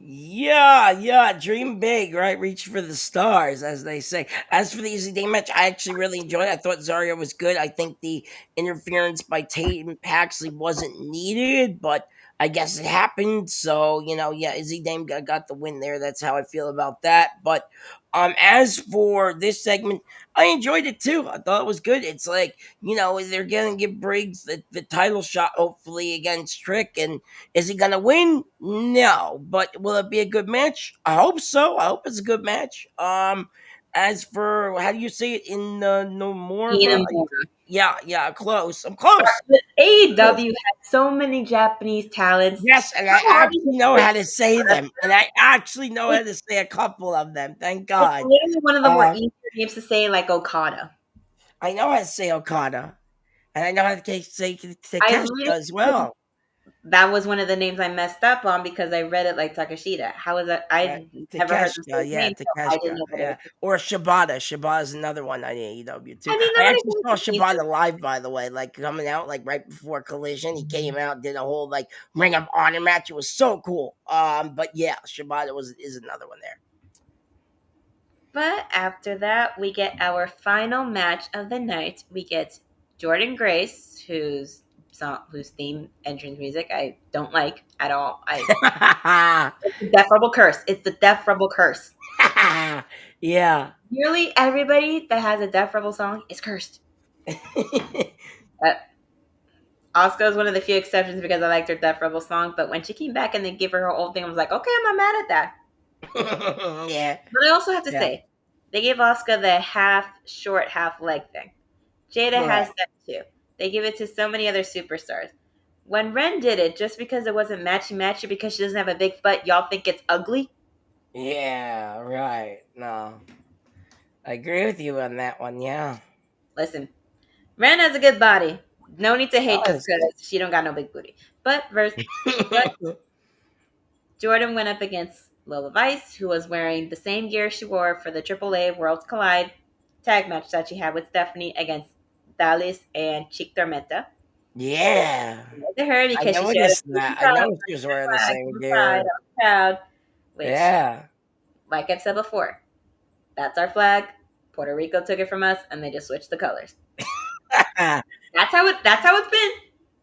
Yeah, yeah, dream big, right? Reach for the stars, as they say. As for the Easy Day match, I actually really enjoyed it. I thought Zaria was good. I think the interference by Tate and Paxley wasn't needed, but I guess it happened. So, yeah, Izzy Dame got the win there. That's how I feel about that. But as for this segment, I enjoyed it too. I thought it was good. It's like, they're gonna give Briggs the title shot, hopefully, against Trick, and is he gonna win? No, but will it be a good match? I hope so. I hope it's a good match. As for how do you say it in no more? Inamura. Yeah, yeah, close. I'm close. But Close. AEW has so many Japanese talents. Yes, and I How hard is actually know it? how to say them, and I actually know how to say a couple of them. Thank It's God. literally one of the more Uh, easier names to say, like Okada. I know how to say Okada, and I know how to say I Takeshita literally as well. that was one of the names I messed up on because I read it like Takashita. How is that? Right. I never heard them say Takeshita, his yeah, name, so I didn't Takeshita, know that it yeah. was. Or Shibata. Shibata is another one on AEW too. I mean, I nobody actually can saw confuse it. Shibata live, by the way, like coming out like right before Collision. He came out, did a whole like Ring of Honor match. It was so cool. But yeah, Shibata is another one there. But after that, we get our final match of the night. We get Jordynee Grace, whose theme entrance music I don't like at all. It's the Death Rebel curse. It's the Death Rebel curse. Yeah. Nearly everybody that has a Death Rebel song is cursed. Uh, Asuka is one of the few exceptions because I liked her Death Rebel song, but when she came back and they gave her old thing, I was like, okay, I'm not mad at that. Yeah. But I also have to Yeah. say, they gave Asuka the half short, half leg thing. Jada Right. has that too. They give it to so many other superstars. When Ren did it, just because it wasn't matchy because she doesn't have a big butt, y'all think it's ugly? Yeah, right. No. I agree with you on that one, yeah. Listen, Ren has a good body. No need to hate just Does. because she don't got no big booty. But Jordan went up against Lola Vice, who was wearing the same gear she wore for the AAA Worlds Collide tag match that she had with Stephanie against Dallas and Chic Tormenta. Yeah. To her I because she showed noticed a that. I proud, noticed she was wearing the flag, same pride, gear. I'm proud. Which, Yeah. like I've said before, that's our flag. Puerto Rico took it from us, and they just switched the colors. That's how it's been.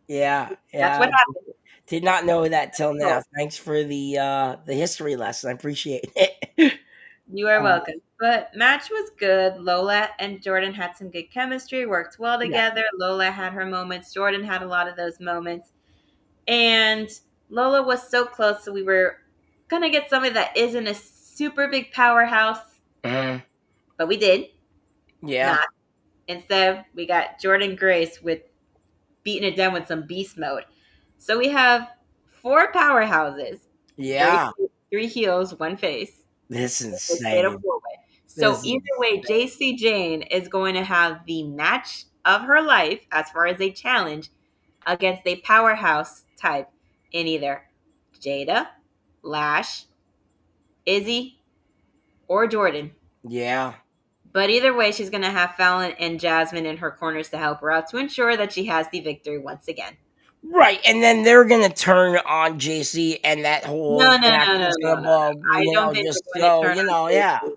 Yeah, That's yeah. what happened. Did not know that till now. So, Thanks for the history lesson. I appreciate it. You are Uh, welcome. But match was good. Lola and Jordan had some good chemistry, worked well yeah. together. Lola had her moments. Jordan had a lot of those moments. And Lola was so close, so we were gonna get somebody that isn't a super big powerhouse, Mhm. but we did Yeah. not. Instead, we got Jordynee Grace with beating it down with some beast mode. So we have four powerhouses, three Yeah. three heels, one face. This is It's fatal insane. four way. So This is either way, insane. Jayne is going to have the match of her life as far as a challenge against a powerhouse type in either Jada, Lash, Izzy, or Jordan. Yeah. But either way, she's going to have Fallon and Jasmine in her corners to help her out to ensure that she has the victory once again. Right, and then they're gonna turn on JC, and that whole No, no, match no, no, is no, gonna no. blow, I don't think just they're going to so turn on yeah. Jayce.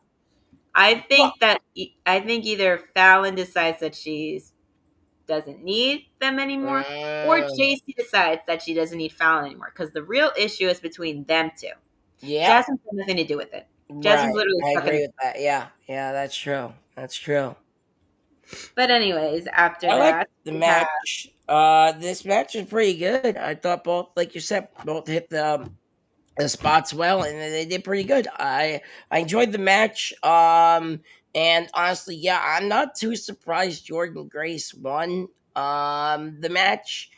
I Well, think that I think either Fallon decides that she doesn't need them anymore, or mm, Jacy decides that she doesn't need Fallon anymore. Because the real issue is between them two. yep, Jasmine's got nothing to do with it. Jasmine's right. literally I stuck in agree the. with that. Yeah, yeah, that's true. That's true. But anyways, after I like that, the we have match. This match is pretty good. I thought both, like you said, both hit the spots well, and they did pretty good. I enjoyed the match. And honestly, yeah, I'm not too surprised Jordan Grace won the match,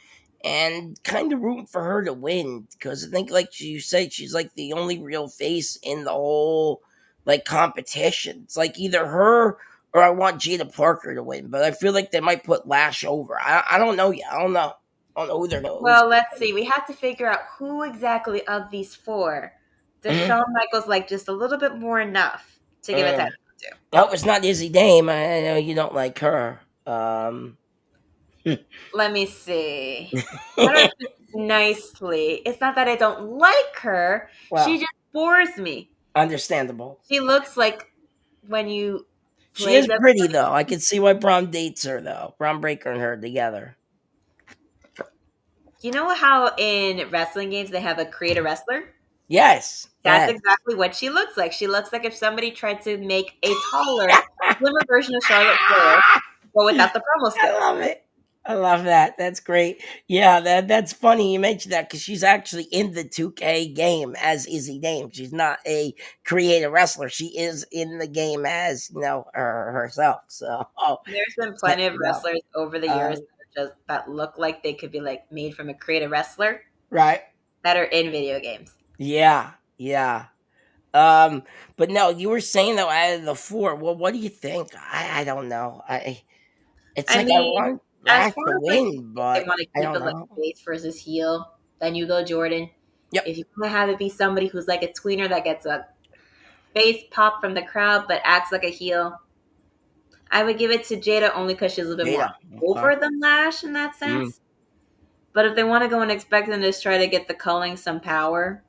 and kind of rooting for her to win because I think, like you said, she's like the only real face in the whole like competition. It's like either her or I want Jadia Parker to win, but I feel like they might put Lash over. I don't know yet. I don't know. I don't know who they're who's. well, let's see. We have to figure out who exactly of these four does Mhm. Shawn Michaels like just a little bit more enough to give a title to. Oh, it's not Izzy Dame. I know you don't like her. Let me see. How do I put this nicely? It's not that I don't like her. She Well, just bores me. understandable. She looks like when you She play is the. pretty though. I can see why Braun dates her though. Braun Breaker and her together. You know how in wrestling games they have a create a wrestler? Yes, That's yes. exactly what she looks like. She looks like if somebody tried to make a taller, slimmer version of Charlotte Flair, but without the promo I skills. love it. I love that. That's great. Yeah, that's funny you mentioned that because she's actually in the 2K game as Izzy Dame. She's not a creative wrestler. She is in the game as herself. So There's been set plenty of it up. wrestlers over the Uh, years that, that look like they could be like made from a creative wrestler right. that are in video games. Yeah. Yeah. Um, but no, you were saying though out of the four, well, what do you think? I don't know. It's I like I mean, want as Lash far to as like win, if they but want to I keep don't it like know. face versus heel, then you go Jordan. Yep. If you want to have it be somebody who's like a tweener that gets a face pop from the crowd but acts like a heel, I would give it to Jada only because she's a little bit more Data. Okay. over than Lash in that Mm. sense. But if they want to go and expect them to just try to get the culling some power,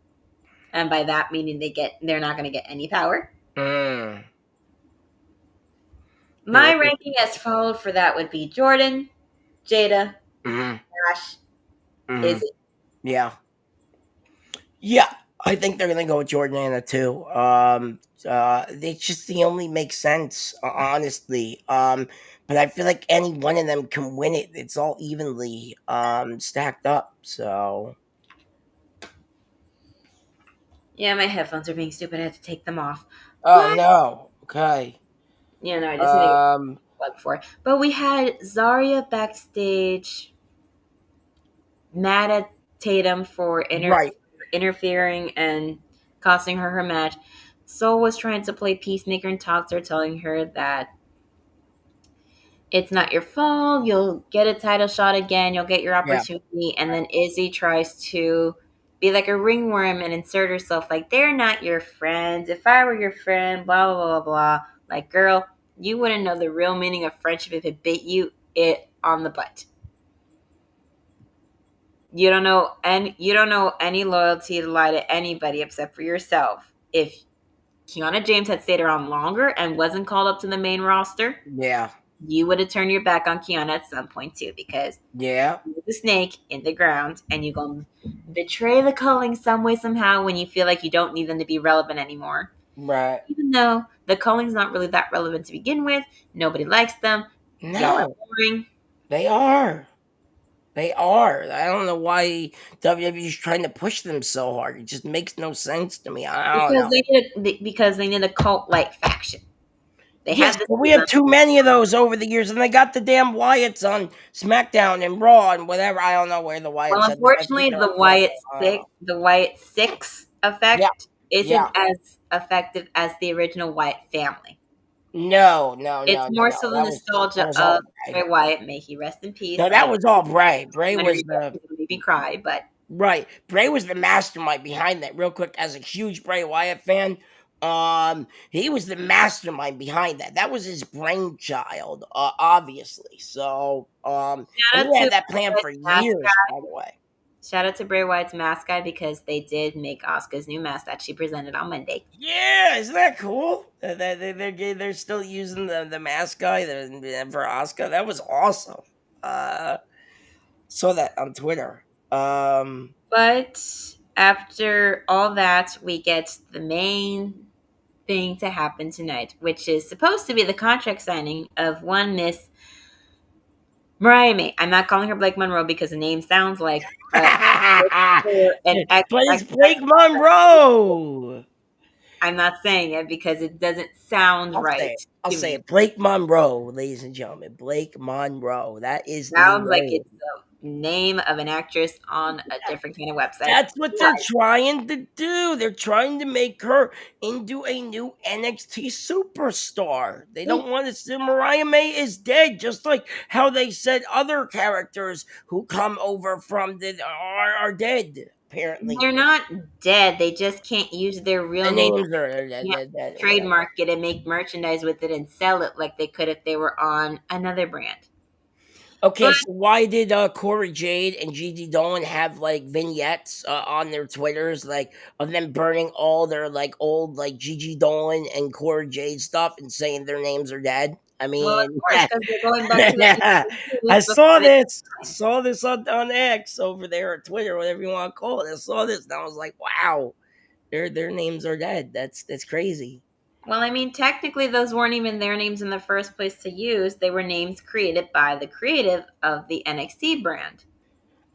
and by that meaning they're not going to get any power. Mm. My ranking as followed for that would be Jordan, Jada, Mm. Lash, Mm. Izzy. Yeah. Yeah. I think they're gonna go with Jordana too. They just they only make sense, honestly. But I feel like any one of them can win it. It's all evenly stacked up. So Yeah, my headphones are being stupid. I had to take them off. oh But no. Okay. yeah, no, I just need to get Um a plug for it. But we had Zaria backstage mad at Tatum for right. interfering and costing her her match. Soul was trying to play peacemaker and talk to her, telling her that it's not your fault. You'll get a title shot again. You'll get your Yeah. opportunity. And then Izzy tries to be like a ringworm and insert herself like, they're not your friends. If I were your friend, blah, blah, blah, blah. Like, girl, you wouldn't know the real meaning of friendship if it bit you it on the butt. You don't know any loyalty to lie to anybody except for yourself. If Kiana James had stayed around longer and wasn't called up to the main roster, Yeah. you would have turned your back on Kiana at some point too, because Yeah. you're the snake in the ground and you're going to betray the culling some way, somehow when you feel like you don't need them to be relevant anymore. Right. Even though the calling's not really that relevant to begin with, nobody likes them. Y'all are No, boring they are. They are. I don't know why WWE is trying to push them so hard. It just makes no sense to me. I don't because know. they need a cult like faction. They Yes, had this but we have season. too many of those over the years, and they got the damn Wyatts on SmackDown and Raw and whatever. I don't know where the Well, Wyatts are. I think unfortunately, they're on Raw. The Wyatt Six Yeah, effect yeah. isn't as effective as the original Wyatt family. No, no, It's no, no, more no. so the That nostalgia was all of Bray. Bray Wyatt. May he rest in peace. No, that was all Bray. Bray Gonna was read that the to make me cry, but right. Bray was the mastermind behind that. Real quick, as a huge Bray Wyatt fan, he was the mastermind behind that. That was his brainchild, obviously. So, and shout out he to had that plan Bray for Wyatt's mask years, by the way. shout out to Bray Wyatt's mask guy because they did make Asuka's new mask that she presented on Monday. Yeah, isn't that cool? They're still using the mask guy for Oscar. That was awesome. Uh, saw that on Twitter. But after all that, we get the main thing to happen tonight, which is supposed to be the contract signing of one Miss Mariah May. I'm not calling her Blake Monroe because the name sounds like an but ex. it's Blake Monroe. I'm not saying it because it doesn't sound I'll say right it. I'll to say me. it. Blake Monroe, ladies and gentlemen. Blake Monroe. That is the Sounds like name. it's the name of an actress on a different kind of website. That's what they're trying to do. They're trying to make her into a new NXT superstar. They don't want to see Mariah May is dead, just like how they said other characters who come over from the are dead. Apparently, They're not dead. They just can't use their the real name. names are Can't dead, whatever. trademark it and make merchandise with it and sell it like they could if they were on another brand. Okay, But so why did Corey Jade and GD Dolan have like vignettes on their Twitters, like of them burning all their like old like Gigi Dolan and Corey Jade stuff and saying their names are dead? I well, of mean, course, because they're going back to the I 1980s before saw they. this. I saw this on X over there or Twitter, whatever you want to call it. I saw this and I was like, wow, their names are dead. That's crazy. Well, I mean, technically, those weren't even their names in the first place to use. They were names created by the creative of the NXT brand.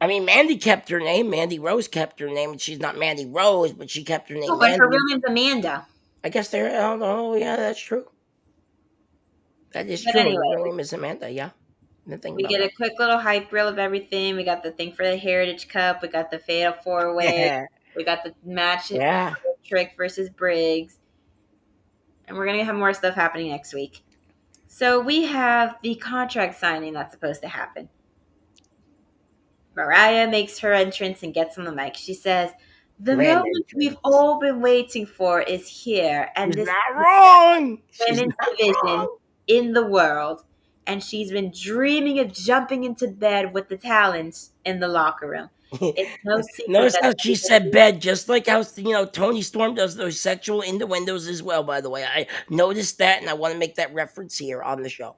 I mean, Mandy kept her name. Mandy Rose kept her name, and she's not Mandy Rose, but she kept her Oh, name but her Mandy. real name's Amanda. I guess they're. I don't know. Yeah, that's true. That is But true. Her real anyway, name is Samantha. Yeah, I didn't think we about get a that. quick little hype reel of everything. We got the thing for the Heritage Cup. We got the Fatal Four Way. Yeah, We got the match yeah. Trick versus Briggs. And we're going to have more stuff happening next week. So we have the contract signing that's supposed to happen. Mariah makes her entrance and gets on the mic. She says, "The Grand moment we've entrance. all been waiting for is here, and She's this not is the wrong. best She's women's not division wrong. in the world." And she's been dreaming of jumping into bed with the talents in the locker room. It's no secret Notice that how she said bed, just like how Tony Storm does those sexual innuendos as well. By the way, I noticed that, and I want to make that reference here on the show.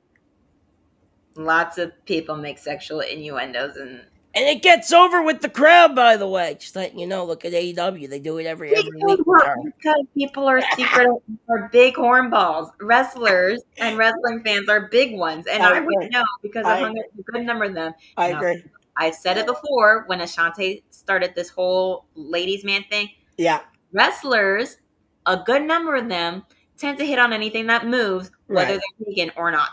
lots of people make sexual innuendos and And it gets over with the crowd, by the way. Just letting you know. Look at AEW; they do it every week with her. because people are secret are big hornballs. Wrestlers and wrestling fans are big ones, and I I would agree. know because I've I hung agree. out with a good number of them. I And agree. I've said it before when Ashante started this whole ladies' man thing. Yeah. Wrestlers, a good number of them, tend to hit on anything that moves, whether Right. they're vegan or not.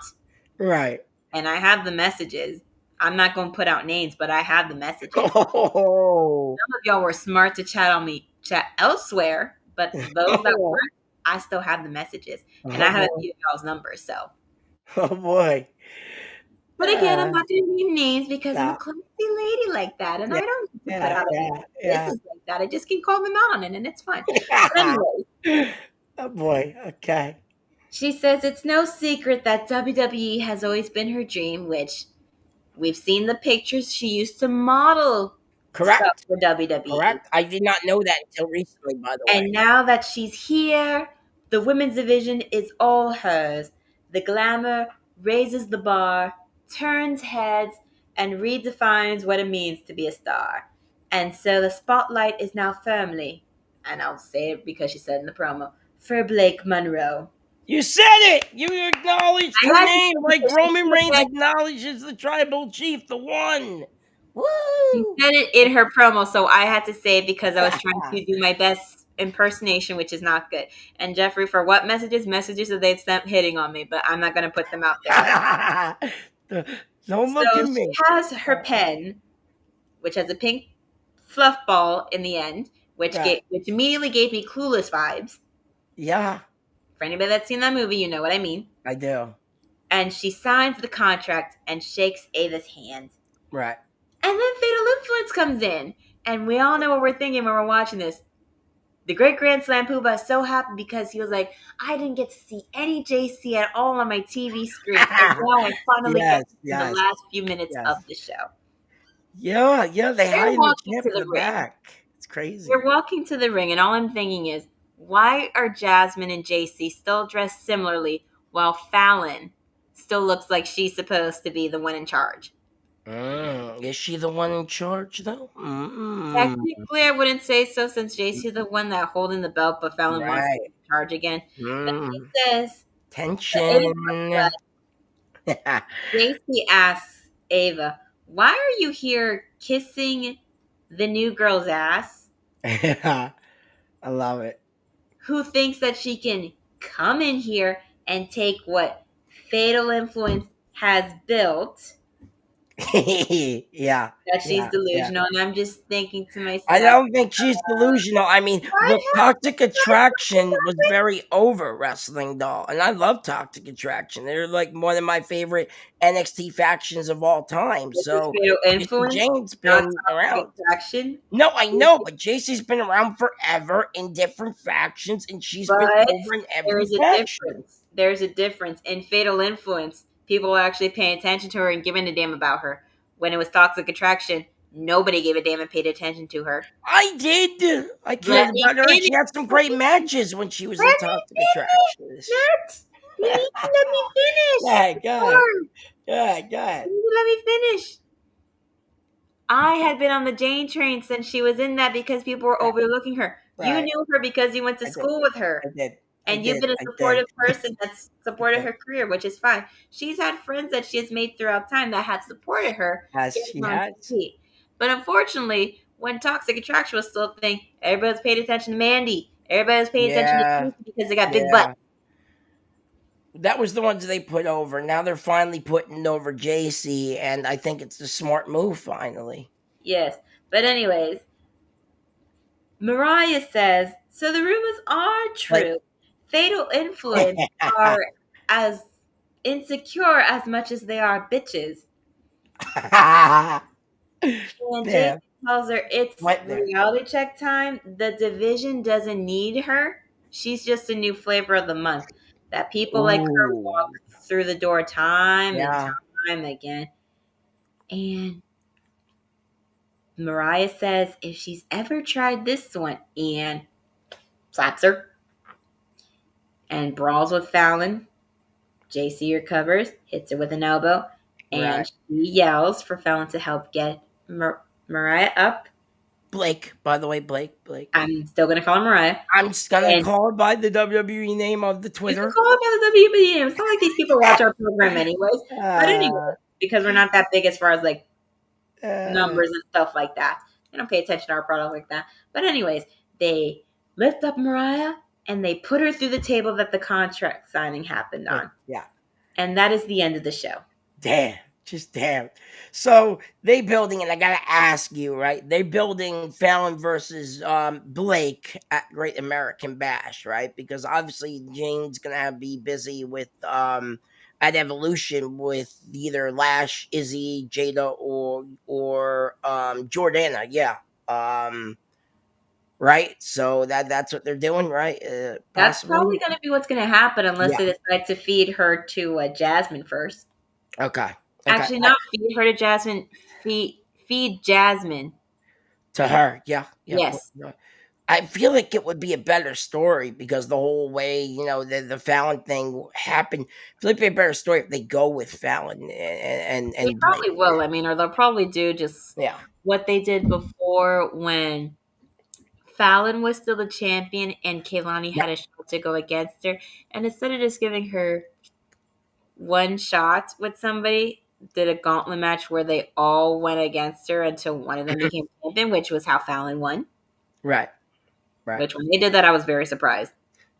Right. And I have the messages. I'm not going to put out names, but I have the messages. Oh. Some of y'all were smart to chat elsewhere, but those that Oh. weren't, I still have the messages, and I Oh have a boy. few of y'all's numbers. So, Oh boy. but again, I'm not going to name names because I'm a Yeah. classy lady like that, and Yeah. I don't need to put Yeah. out any Yeah. Yeah. business like that. I just can call them out on it, and it's fine. But anyway, Oh boy. Okay. she says it's no secret that WWE has always been her dream, which we've seen the pictures she used to model stuff Correct. for WWE. Correct. I did not know that until recently, by the way. And now that she's here, the women's division is all hers. The glamour raises the bar, turns heads, and redefines what it means to be a star. And so the spotlight is now firmly, and I'll say it because she said in the promo, for Blake Monroe. You said it. You acknowledged I her had to name say like because Roman Reigns acknowledges the tribal chief, the one. she Woo! said it in her promo, so I had to say it because I was trying to do my best impersonation, which is not good. And Jeffrey, for what messages that they've sent hitting on me, but I'm not going to put them out there right Don't now. look So at she me. has her pen, which has a pink fluff ball in the end, Right. which immediately gave me Clueless vibes. Yeah, For anybody that's seen that movie, you know what I mean. I do. And she signs the contract and shakes Ava's hand. Right. And then Fatal Influence comes in. And we all know what we're thinking when we're watching this. The great Grand Slam Poobah is so happy because he was like, I didn't get to see any Jacy at all on my TV screen. And now I finally get Yes, to see the yes, last few minutes of yes. the show. Yeah, yeah, they They're hide the walking champ to in the the ring. back. It's crazy. They're walking to the ring, and all I'm thinking is, why are Jasmine and Jacy still dressed similarly while Fallon still looks like she's supposed to be the one in charge? Is she the one in charge though? Technically, I wouldn't say so since Jacy's the one that holding the belt, but Fallon wants to Right. be in charge again. But he Mm. says, Ava, Tension. but Jacy asks Ava, why are you here kissing the new girl's ass I love it. who thinks that she can come in here and take what Fatal Influence has built, Yeah, that she's yeah, yeah. delusional? And I'm just thinking to I myself, don't think she's delusional. I mean, why look, have Toxic Attraction was very over wrestling doll, and I love Toxic Attraction. They're like one of my favorite NXT factions of all time. this is So Fatal Missy Influence, Jane's not been Toxic around. Attraction? No, I know, but JC's been around forever in different factions, and she's been But over in every there's a faction. difference. There's a difference. In Fatal Influence, people are actually paying attention to her and giving a damn about her. When it was Toxic Attraction, nobody gave a damn and paid attention to her. I did. I Let cared me about her, and finish. she had some great matches when she was in Let me Toxic finish. Attractions. Nat, you need to let me finish. Go It's ahead, hard. go ahead, go ahead. You need to let me finish. I had been on the Jayne train since she was in that because people were Right, overlooking her. You right. knew her because you went to I did, school with her. I did, I And you've did, been a I did, supportive person that's I supported did. her career, which is fine. She's had friends that she has made throughout time that have supported her Yes, getting she on has. TV. But unfortunately, when Toxic Attraction was still a thing, everybody was paying attention to Mandy. Everybody was paying attention to Yeah, Casey because they got big butts. yeah. That was the ones they put over. Now they're finally putting over JC, and I think it's the smart move finally. Yes. But anyways, Mariah says, so the rumors are Like, true. Fatal Influence are as insecure as much as they are bitches. And Jason damn, tells her it's went there. reality check time. The division doesn't need her. She's just a new flavor of the month. That people like her walk Ooh, through the door time and yeah. time again. And Mariah says if she's ever tried this one, and slaps her and brawls with Fallon. JC recovers, hits her with an elbow, and Right. she yells for Fallon to help get Mariah up. Blake, by the way, Blake. I'm still going to call her Mariah. I'm just gonna And call her by the WWE name of the you can Twitter. call it by the WB name. It's not like these people watch our program anyways. But anyway, Uh, because we're not that big as far as like uh, numbers and stuff like that. They don't pay attention to our product like that. But anyways, they lift up Mariah and they put her through the table that the contract signing happened on. yeah. And that is the end of the show. Damn, just damn. So they building, and I gotta ask you, right? They building Fallon versus Blake at Great American Bash, right? Because obviously Jane's gonna be busy with at Evolution with either Lash, Izzy, Jada, or Jordana, yeah. Right. So that's what they're doing, right? That's probably Possibly. going to be what's going to happen unless Yeah. they decide to feed her to Jasmine first. Okay. Okay. Actually, not feed her to Jasmine. Feed Jasmine. To her, yeah, yeah. Yes, I feel like it would be a better story because the whole way, the Fallon thing happened. I feel like it'd be a better story if they go with Fallon they and Blake. probably will. I mean, or they'll probably do just Yeah. what they did before when Fallon was still the champion and Kelani Yeah, had a shot to go against her, and instead of just giving her one shot with somebody, did a gauntlet match where they all went against her until one of them became champion, which was how Fallon won. right, right. Which when they did that, I was very surprised.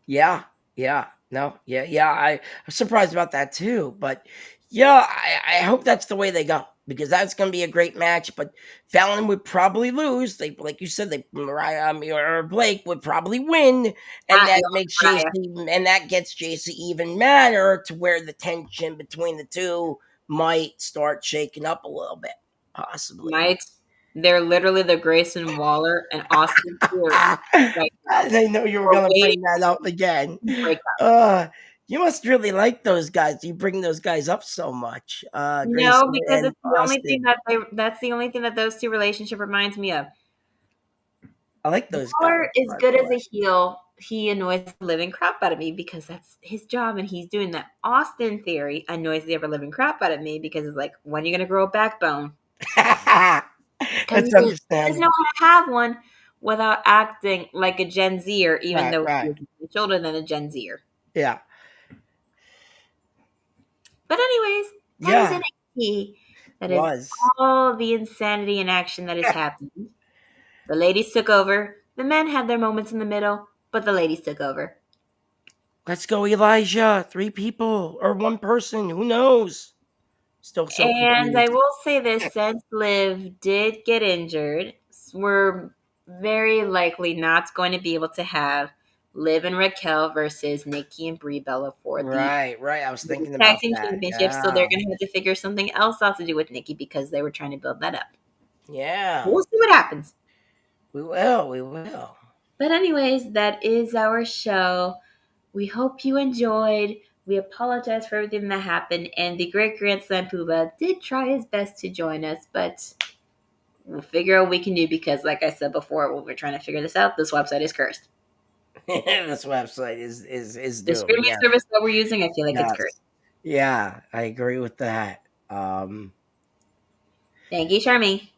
Yeah, yeah, no, yeah, yeah. I'm surprised about that too, but yeah, I hope that's the way they go because that's going to be a great match. But Fallon would probably lose. They, like you said, they Mariah or Blake would probably win, and Not that no, makes JC, Mariah. and that gets JC even madder to where the tension between the two might start shaking up a little bit, possibly. Might. They're literally the Grayson Waller and Austin Theory right now. I know you were We're gonna waiting bring that up again. to break up. Uh, you must really like those guys. You bring those guys up so much. No, Grayson because and it's the only thing Austin. that's the only thing that those two relationship reminds me of. I like those guys, Waller is by good the as way. a heel. He annoys the living crap out of me because that's his job and he's doing that. Austin Theory annoys the ever living crap out of me because it's like, when are you gonna grow a backbone? Because That's he doesn't know understandable. how to have one without acting like a Gen Zer, even Right, though right. he's much older than a Gen Zer. Yeah. But anyways, that is Yeah. NXT. That is Was. all the insanity and action that is happening. The ladies took over. The men had their moments in the middle, but the ladies took over. Let's go, Elijah. 3 people or 1 person. Who knows? Still so And I confused. will say this, since Liv did get injured, we're very likely not going to be able to have Liv and Raquel versus Nikki and Brie Bella for the Right, right. I was women's thinking tag about team that. championship. So they're Yeah. going to have to figure something else out to do with Nikki because they were trying to build that up. Yeah. We'll see what happens. We will. We will. But anyways, that is our show. We hope you enjoyed. We apologize for everything that happened, and the great Grand Slam Pooba did try his best to join us, but we'll figure out what we can do because, like I said before, when we're trying to figure this out, this website is cursed. This website is The doomed. streaming Yeah. service that we're using, I feel like it's cursed. Yes. Yeah, I agree with that. Thank you, Charmy.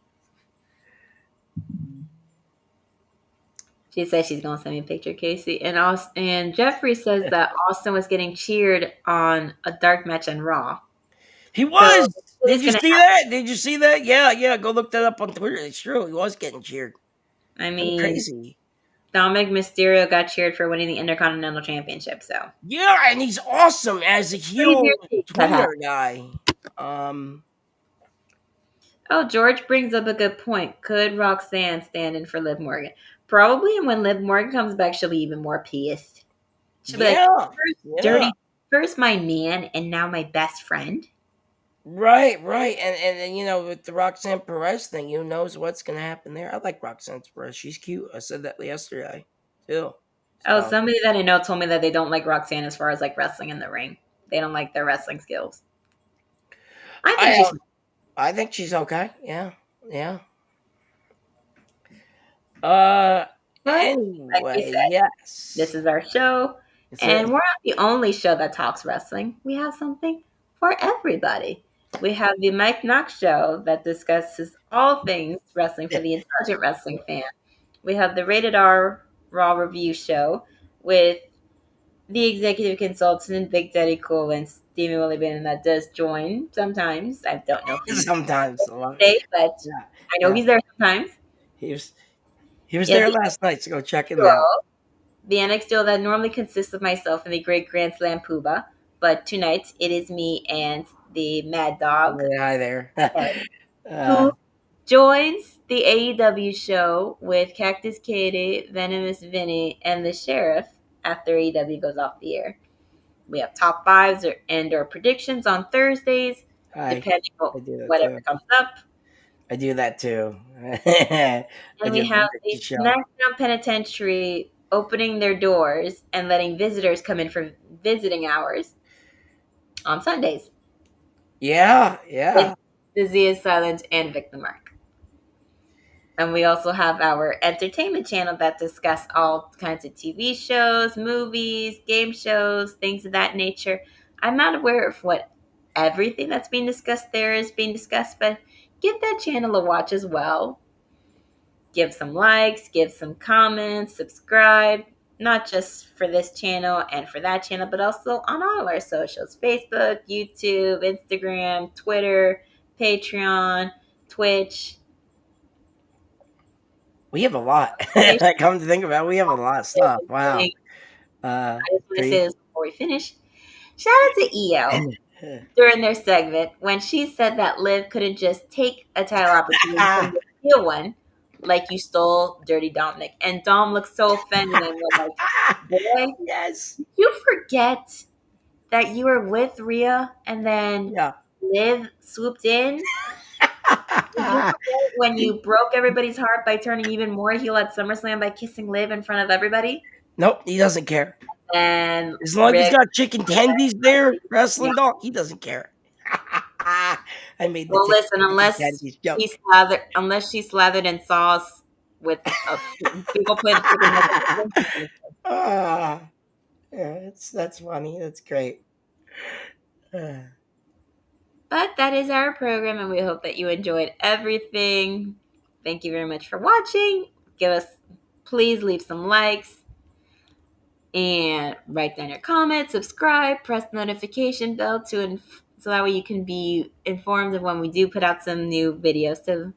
She says she's gonna send me a picture, Casey. And Jeffrey says that Austin was getting cheered on a dark match on Raw. He So was. it is Did you gonna see happen. that? Did you see that? Yeah, yeah. Go look that up on Twitter. It's true. He was getting cheered. I Kind of mean, crazy. Dominic Mysterio got cheered for winning the Intercontinental Championship, so Yeah, and he's awesome as a pretty heel dear cheek that happened. tweener guy. Um, Oh, George brings up a good point. Could Roxanne stand in for Liv Morgan? Probably, and when Liv Morgan comes back, she'll be even more pissed. She'll be like, yeah, first yeah. dirty, first my man, and now my best friend. Right, right. And with the Roxanne Perez thing, who knows what's gonna happen there? I like Roxanne Perez. She's cute. I said that yesterday too. Oh, So somebody that I know told me that they don't like Roxanne as far as like wrestling in the ring. They don't like their wrestling skills. I think I she's I think she's okay. Yeah, yeah. Uh, but like we anyway, said, this yes. is our show, That's and it. we're not the only show that talks wrestling. We have something for everybody. We have the Mike Knox show that discusses all things wrestling for the intelligent wrestling fan. We have the Rated R Raw review show with the executive consultant and Big Daddy Cool and Stephen Willie Bannon that does join sometimes. I don't know if he's Sometimes a lot. today, but Yeah, I know yeah. he's there sometimes. He was he was Yeah, there the last night, so go check him out. duo, the NXT duo that normally consists of myself and the great Grand Slam Pooba, but tonight it is me and the Mad Dog, Say hi there. who uh, joins the AEW show with Cactus Katie, Venomous Vinny, and the Sheriff after AEW goes off the air. We have top fives and or predictions on Thursdays, hi. depending on I do that whatever too. comes up. I do that too. I And we do the have the prediction show. SmackDown Penitentiary opening their doors and letting visitors come in for visiting hours on Sundays Yeah, with yeah. the Zia Silent and Vic the Mark. And we also have our entertainment channel that discuss all kinds of TV shows, movies, game shows, things of that nature. I'm not aware of what everything that's being discussed there is being discussed, but give that channel a watch as well. give some likes, give some comments, subscribe, not just for this channel and for that channel, but also on all our socials: Facebook, YouTube, Instagram, Twitter, Patreon, Twitch. We have a lot. I Come to think about it, we have a lot of stuff. Wow. just want to say Crazy. this before we finish. Shout out to EO during their segment when she said that Liv couldn't just take a title opportunity from the steal one, like you stole Dirty Dominic. And Dom looked so offended and was like, boy, Yes. you forget that you were with Rhea and then Yeah. Liv swooped in? Did you forget when you broke everybody's heart by turning even more heel at SummerSlam by kissing Liv in front of everybody? Nope, he doesn't care. And As long as he's Rhea, got chicken tendies there, yeah. wrestling dog, he doesn't care. I made the Well, listen, chicken tendies joke. unless she's slathered in sauce with a people put chicken nuggets. Ah, yeah, that's funny. That's great. Uh, But that is our program, and we hope that you enjoyed everything. Thank you very much for watching. Please leave some likes and write down your comments, subscribe, press the notification bell so that way you can be informed of when we do put out some new videos to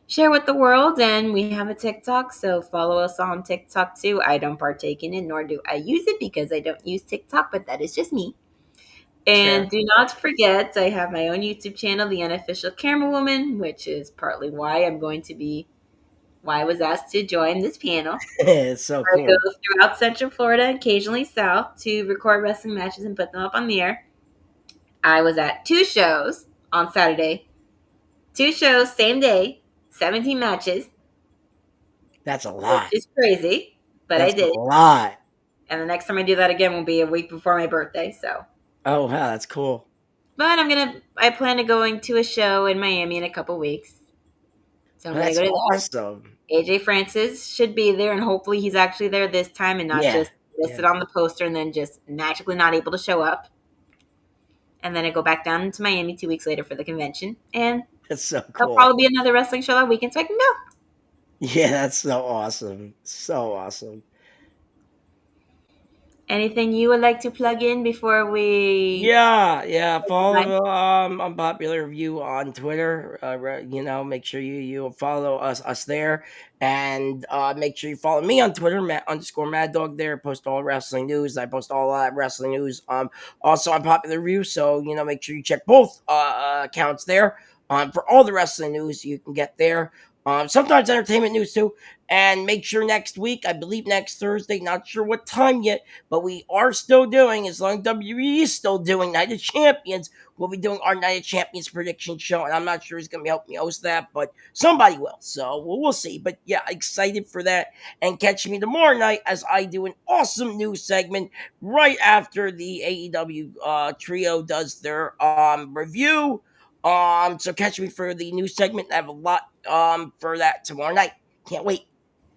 share with the world. And we have a TikTok, so follow us on TikTok too. I don't partake in it, nor do I use it because I don't use TikTok, but that is just me. And sure. do not forget, I have my own YouTube channel, The Unofficial Camera Woman, which is partly why I was asked to join this panel. It's so I go cool. throughout Central Florida, occasionally South, to record wrestling matches and put them up on the air. I was at 2 shows on Saturday, 2 shows, same day, 17 matches, That's a which lot. is crazy, but I That's a did it. lot. And the next time I do that again will be a week before my birthday. So, Oh wow, that's cool. but I plan to going to a show in Miami in a couple weeks. So I'm gonna That's go to that. awesome. AJ Francis should be there, and hopefully he's actually there this time and not Yeah. just Yeah. listed on the poster and then just magically not able to show up. And then I go back down to Miami 2 weeks later for the convention, and That's so there'll cool. probably be another wrestling show that weekend, so I can go. Yeah, that's so awesome. So awesome. Anything you would like to plug in before we? Yeah. Follow Unpopular Review on Twitter. Make sure you follow us there, and make sure you follow me on Twitter, Matt_Mad Dog. There, post all wrestling news. I post all that wrestling news. Also on Popular Review. So make sure you check both accounts there. For all the wrestling news you can get there. Sometimes entertainment news too. And make sure next week, I believe next Thursday, not sure what time yet, but we are still doing, as long as WWE is still doing Night of Champions, we'll be doing our Night of Champions prediction show. And I'm not sure who's going to be helping me host that, but somebody will. So we'll see. But yeah, excited for that. And catch me tomorrow night as I do an awesome news segment right after the AEW trio does their review. So catch me for the news segment. I have a lot for that tomorrow night. Can't wait.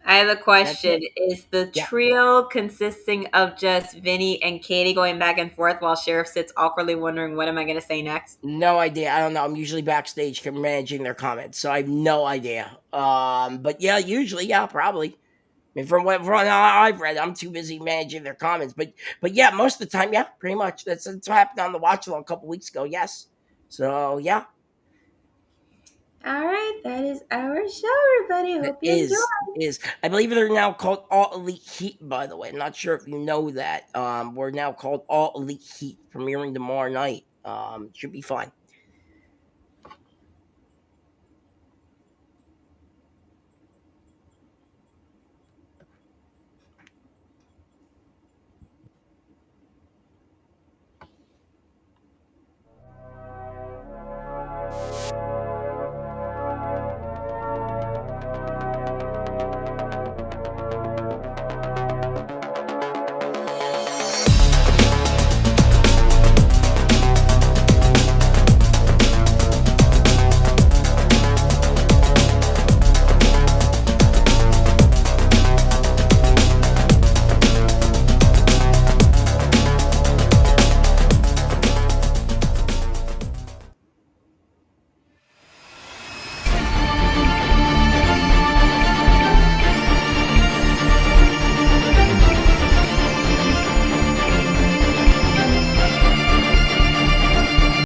I have a That's it. question. Is the Yeah. trio consisting of just Vinny and Katie going back and forth while Sheriff sits awkwardly wondering what am I going to say next? No idea. I don't know. I'm usually backstage managing their comments, so I have no idea. But yeah, usually, yeah, probably. I mean, from what I've read, I'm too busy managing their comments. But yeah, most of the time, yeah, pretty much. That's what happened on the watch along a couple weeks ago. Yes. So yeah, All right, that is our show, everybody. it Hope you enjoy. is. I believe they're now called All Elite Heat. By the way, I'm not sure if you know that. We're now called All Elite Heat, premiering tomorrow night. Should be fun.